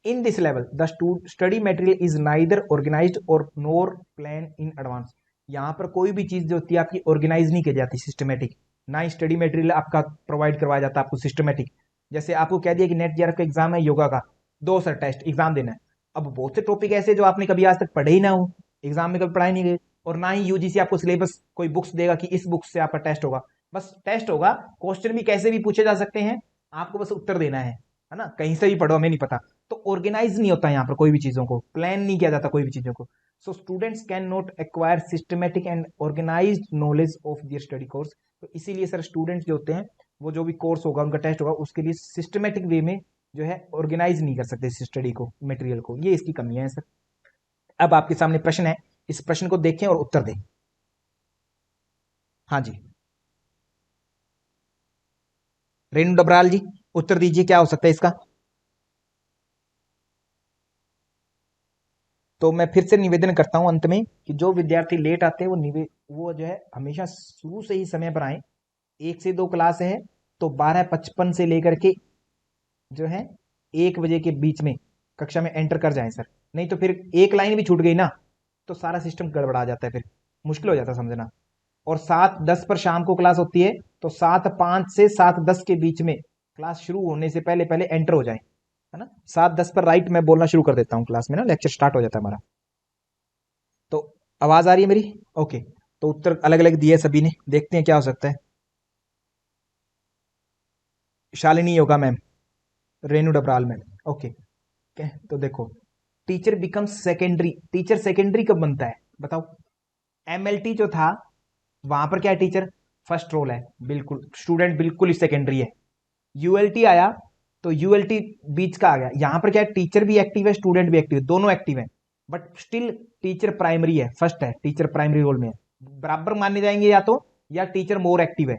In this level the study material is neither organised और नोर प्लान इन एडवांस, यहाँ पर कोई भी चीज जो होती है आपकी ऑर्गेनाइज नहीं की जाती, सिस्टमेटिक, ना ही स्टडी मटेरियल आपका प्रोवाइड करवाया जाता है आपको सिस्टमेटिक। जैसे आपको कह दिया कि नेट जेआरएफ का एग्जाम है योगा का, दो सर टेस्ट एग्जाम देना है, अब बहुत से टॉपिक ऐसे जो आपने कभी आज तक पढ़े ही ना हो, एग्जाम में कभी पढ़ाई नहीं गए, और ना ही यूजीसी आपको सिलेबस कोई बुक्स देगा कि इस बुक से आपका टेस्ट होगा, बस टेस्ट होगा, क्वेश्चन भी कैसे भी पूछे जा सकते हैं, आपको बस उत्तर देना है ना, कहीं से भी पढ़ो हमें नहीं पता। तो ऑर्गेनाइज नहीं होता यहाँ पर, कोई भी चीजों को प्लान नहीं किया जाता कोई भी चीजों को। So students can not acquire systematic and organised knowledge of their study course, तो इसीलिए सर स्टूडेंट्स जो होते हैं वो जो भी कोर्स होगा उनका टेस्ट होगा उसके लिए सिस्टमेटिक वे में जो है ऑर्गेनाइज नहीं कर सकते स्टडी को, मटेरियल को, ये इसकी कमियां है सर। अब आपके सामने प्रश्न है, इस प्रश्न को देखें और उत्तर दें। हाँ जी, रेणु डबराल जी उत्तर दीजिए, क्या हो सकता है इसका। तो मैं फिर से निवेदन करता हूं अंत में कि जो विद्यार्थी लेट आते हैं वो जो है हमेशा शुरू से ही समय पर आए। 1 से 2 क्लास है तो 12:55 से लेकर के जो है 1 बजे के बीच में कक्षा में एंटर कर जाएं सर, नहीं तो फिर एक लाइन भी छूट गई ना तो सारा सिस्टम गड़बड़ा जाता है, फिर मुश्किल हो जाता है समझना। और 7:10 पर शाम को क्लास होती है, तो 7:05 से 7:10 के बीच में क्लास शुरू होने से पहले पहले एंटर हो जाए, है ना। 7:10 पर राइट मैं बोलना शुरू कर देता हूँ क्लास में ना, लेक्चर स्टार्ट हो जाता है हमारा। तो आवाज आ रही है मेरी, ओके। तो उत्तर अलग अलग दिए सभी ने, देखते हैं क्या हो सकता है। Shalini yoga ma'am, Renu Dabral ma'am, okay. तो देखो teacher becomes secondary, teacher secondary कब बनता है बताओ। एमएलटी जो था वहां पर क्या है, टीचर फर्स्ट रोल है, बिल्कुल स्टूडेंट बिल्कुल सेकेंडरी है। यूएलटी आया तो यूएलटी बीच का आ गया, यहां पर क्या है, टीचर भी एक्टिव है स्टूडेंट भी एक्टिव है, दोनों एक्टिव है, बट स्टिल टीचर प्राइमरी है, फर्स्ट है, टीचर प्राइमरी रोल में है, बराबर माने जाएंगे या तो, या टीचर मोर एक्टिव है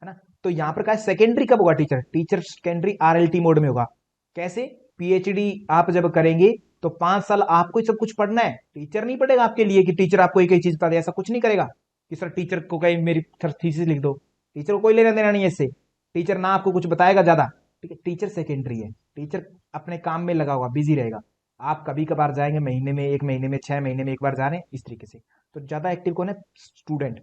ना। तो यहां पर क्या है, सेकेंडरी कब होगा टीचर, टीचर सेकेंडरी आरएलटी मोड में होगा। कैसे, पीएचडी आप जब करेंगे तो 5 साल आपको ही सब कुछ पढ़ना है, टीचर नहीं पढ़ेगा आपके लिए कि टीचर आपको एक ही चीज बता दे, ऐसा कुछ नहीं करेगा कि सर टीचर को कहीं मेरी थीसिस लिख दो, टीचर को कोई लेना देना नहीं है इससे, टीचर ना आपको कुछ बताएगा ज्यादा, ठीक है। टीचर सेकेंडरी है, टीचर अपने काम में लगा होगा, बिजी रहेगा, आप कभी कभार जाएंगे महीने में, 1 महीने में, 6 महीने में एक बार जा रहे हैं, इस तरीके से। तो ज्यादा एक्टिव कौन है, स्टूडेंट,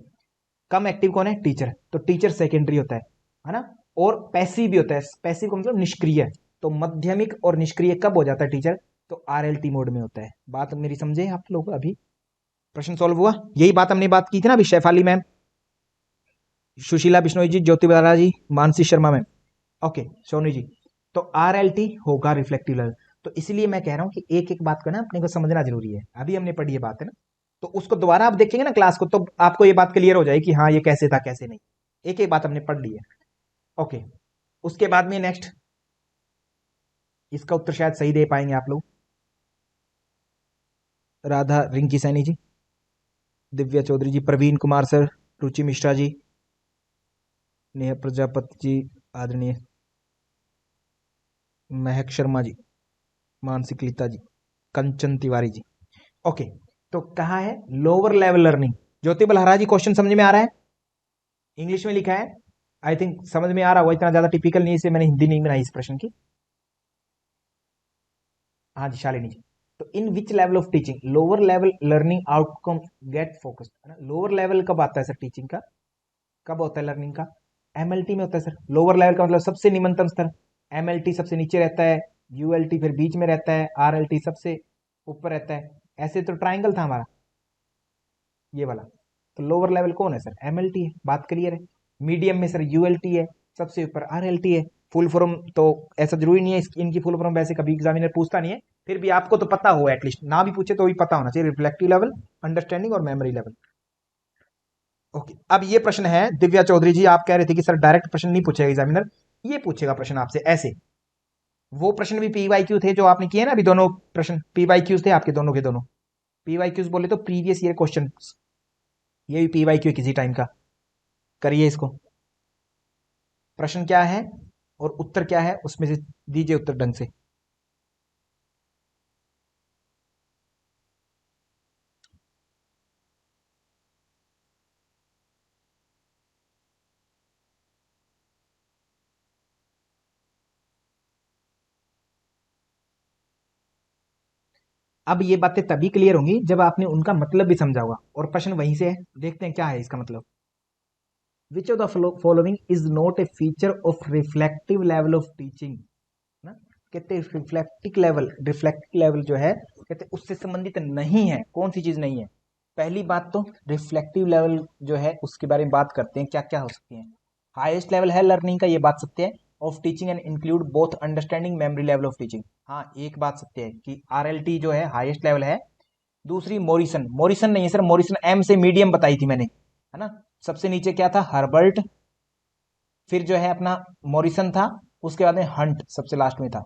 कम एक्टिव कौन है, टीचर। तो टीचर सेकेंडरी होता है ना। और पैसिव भी होता है, पैसिव का मतलब निष्क्रिय, तो मध्यमिक और निष्क्रिय कब हो जाता है टीचर, तो आरएलटी मोड में होता है। बात मेरी समझे आप लोग, अभी प्रश्न सॉल्व हुआ, यही बात हमने बात की थी ना अभी, शेफाली मैम, सुशीला बिश्नोई जी, ज्योति बराला जी, मानसी शर्मा मैम, ओके सोनी जी। तो RLT होगा रिफ्लेक्टिव लेवल। तो इसलिए मैं कह रहा हूं कि एक एक बात को ना अपने को समझना जरूरी है। अभी हमने पढ़ी ये बात है ना, तो उसको दोबारा आप देखेंगे ना क्लास को, तो आपको ये बात क्लियर हो जाएगी कि हाँ ये कैसे था कैसे नहीं। एक एक बात हमने पढ़ ली है। ओके, उसके बाद में नेक्स्ट, इसका उत्तर शायद सही दे पाएंगे आप लोग। राधा रिंकी सैनी जी, दिव्या चौधरी जी, प्रवीण कुमार सर, रुचि मिश्रा जी, नेहा प्रजापति जी, आदरणीय महक शर्मा जी, मानसी कलिता जी, कंचन तिवारी जी। ओके, तो कहा है लोअर लेवल लर्निंग। ज्योति बलहरा जी, क्वेश्चन समझ में आ रहा है? इंग्लिश में लिखा है, आई थिंक समझ में आ रहा होगा, इतना ज्यादा टिपिकल नहीं, इसलिए मैंने हिंदी नहीं बनाई इस प्रश्न की। हाँ जी शालिनी जी, तो in which level of teaching lower level learning outcome get focused, है ना। लोअर लेवल कब आता है सर टीचिंग का, कब होता है लर्निंग का? MLT में होता है सर। लोअर लेवल का मतलब सबसे निम्नतम स्तर, MLT सबसे नीचे रहता है, ULT फिर बीच में रहता है, RLT सबसे ऊपर रहता है। ऐसे तो ट्राइंगल था हमारा ये वाला, तो लोअर लेवल कौन है सर? MLT है, बात क्लियर है। मीडियम में सर ULT है, सबसे ऊपर RLT है। फुल फॉर्म तो ऐसा जरूरी नहीं है, इनकी फुल फॉर्म वैसे कभी एग्जामिनर पूछता नहीं है, फिर भी आपको तो पता हो, एटलीस्ट ना भी पूछे तो भी पता होना चाहिए, रिफ्लेक्टिव लेवल, अंडरस्टैंडिंग और मेमोरी लेवल। ओके, अब ये प्रश्न है दिव्या चौधरी जी, आप कह रहे थे कि सर डायरेक्ट प्रश्न नहीं पूछेगा एग्जामिनर, ये पूछेगा प्रश्न आपसे ऐसे। वो प्रश्न भी PYQ थे जो आपने किए ना अभी, दोनों प्रश्न PYQs थे आपके दोनों के दोनों। PYQs बोले तो प्रीवियस ईयर क्वेश्चन, ये भी PYQ किसी टाइम का। करिए इसको, प्रश्न क्या है और उत्तर क्या है, उसमें से दीजिए उत्तर ढंग से। अब ये बातें तभी क्लियर होंगी जब आपने उनका मतलब भी समझा होगा, और प्रश्न वहीं से है, देखते हैं क्या है इसका मतलब। Which of the following is not a feature of reflective level of teaching, ना। कहते हैं रिफ्लेक्टिव लेवल जो है, कहते उससे संबंधित नहीं है। कौन सी चीज नहीं है? पहली बात तो रिफ्लेक्टिव लेवल जो है उसके बारे में बात करते हैं, क्या क्या हो सकती है। हाईएस्ट लेवल है लर्निंग का, ये बात सत्य है, of teaching and include both understanding memory level of teaching. हाँ एक बात सत्य है कि RLT जो है हाईएस्ट लेवल है। दूसरी मोरिसन, मोरिसन नहीं है सर, मोरिसन M से मीडियम बताई थी मैंने, है ना। सबसे नीचे क्या था? हर्बर्ट, फिर जो है अपना मोरिसन था, उसके बाद में हंट सबसे लास्ट में था।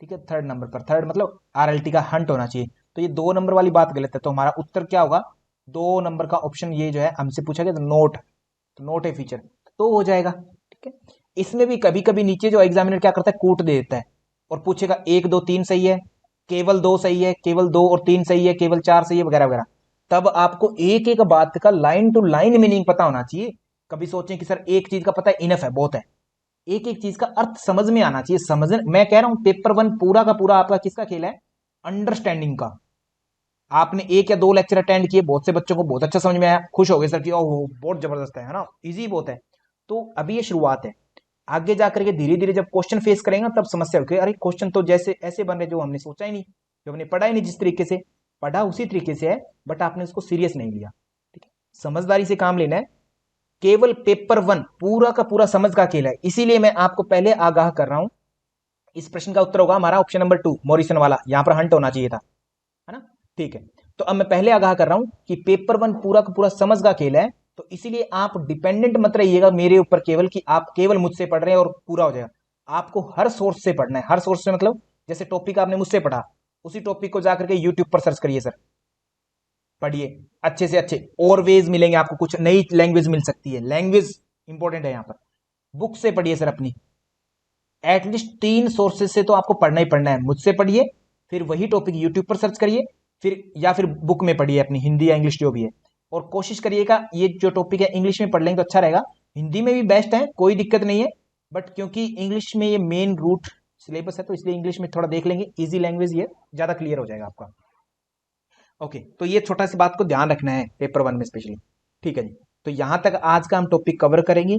ठीक है, थर्ड नंबर पर, थर्ड मतलब RLT का हंट होना चाहिए। तो ये 2 नंबर वाली बात गलत है, तो हमारा उत्तर क्या होगा? 2 नंबर का ऑप्शन ये जो है हमसे पूछा गया, नोट, तो नोट ए फीचर तो हो जाएगा। ठीक है, इसमें भी कभी कभी नीचे जो एग्जामिनर क्या करता है, कूट दे देता है और पूछेगा 1 2 3 सही है, केवल 2 सही है, केवल 2 और 3 सही है, केवल 4 सही है, वगैरह वगैरह। तब आपको एक एक बात का लाइन टू लाइन मीनिंग पता होना चाहिए। कभी सोचें कि सर एक चीज का पता है, इनफ है, बहुत है। एक एक चीज का अर्थ समझ में आना चाहिए। समझ, मैं कह रहा हूं पेपर 1 पूरा का पूरा आपका किसका खेल है? अंडरस्टैंडिंग का। आपने 1 या 2 लेक्चर अटेंड किए, बहुत से बच्चों को बहुत अच्छा समझ में आया, खुश हो गए सर कि ओह बहुत जबरदस्त है ना, इजी बहुत है। तो अभी ये शुरुआत है, आगे जाकर के धीरे धीरे जब क्वेश्चन फेस करेंगे तब समस्या होगी, अरे क्वेश्चन तो जैसे ऐसे बन रहे जो हमने सोचा ही नहीं, जो हमने पढ़ा ही नहीं, जिस तरीके से पढ़ा उसी तरीके से है, बट आपने उसको सीरियस नहीं लिया। ठीक है, समझदारी से काम लेना है। केवल पेपर 1 पूरा का पूरा समझ का खेल है, इसीलिए मैं आपको पहले आगाह कर रहा हूं। इस प्रश्न का उत्तर होगा हमारा ऑप्शन नंबर 2, मोरिसन वाला, यहां पर हंट होना चाहिए था, है ना। ठीक है, तो अब मैं पहले आगाह कर रहा हूं कि पेपर 1 पूरा का पूरा समझ का खेल है, तो इसीलिए आप डिपेंडेंट मत रहिएगा मेरे ऊपर केवल कि आप केवल मुझसे पढ़ रहे हैं और पूरा हो जाएगा। आपको हर सोर्स से पढ़ना है, हर सोर्स से मतलब जैसे टॉपिक आपने मुझसे पढ़ा, उसी टॉपिक को जाकर के यूट्यूब पर सर्च करिए सर, पढ़िए अच्छे से अच्छे, और वेज मिलेंगे आपको, कुछ नई लैंग्वेज मिल सकती है, लैंग्वेज इंपॉर्टेंट है यहां पर। बुक से पढ़िए सर अपनी, एटलीस्ट 3 सोर्सेज से तो आपको पढ़ना ही पढ़ना है। मुझसे पढ़िए, फिर वही टॉपिक यूट्यूब पर सर्च करिए, फिर या फिर बुक में पढ़िए अपनी, हिंदी या इंग्लिश जो भी है। और कोशिश करिएगा ये जो टॉपिक है इंग्लिश में पढ़ लेंगे तो अच्छा रहेगा, हिंदी में भी बेस्ट है, कोई दिक्कत नहीं है, बट क्योंकि इंग्लिश में ये मेन रूट सिलेबस है, तो इसलिए इंग्लिश में थोड़ा देख लेंगे, इजी लैंग्वेज ये, ज्यादा क्लियर हो जाएगा आपका। ओके, तो ये छोटा सी बात को ध्यान रखना है पेपर 1 में स्पेशली। ठीक है जी, तो यहां तक आज का हम टॉपिक कवर करेंगे।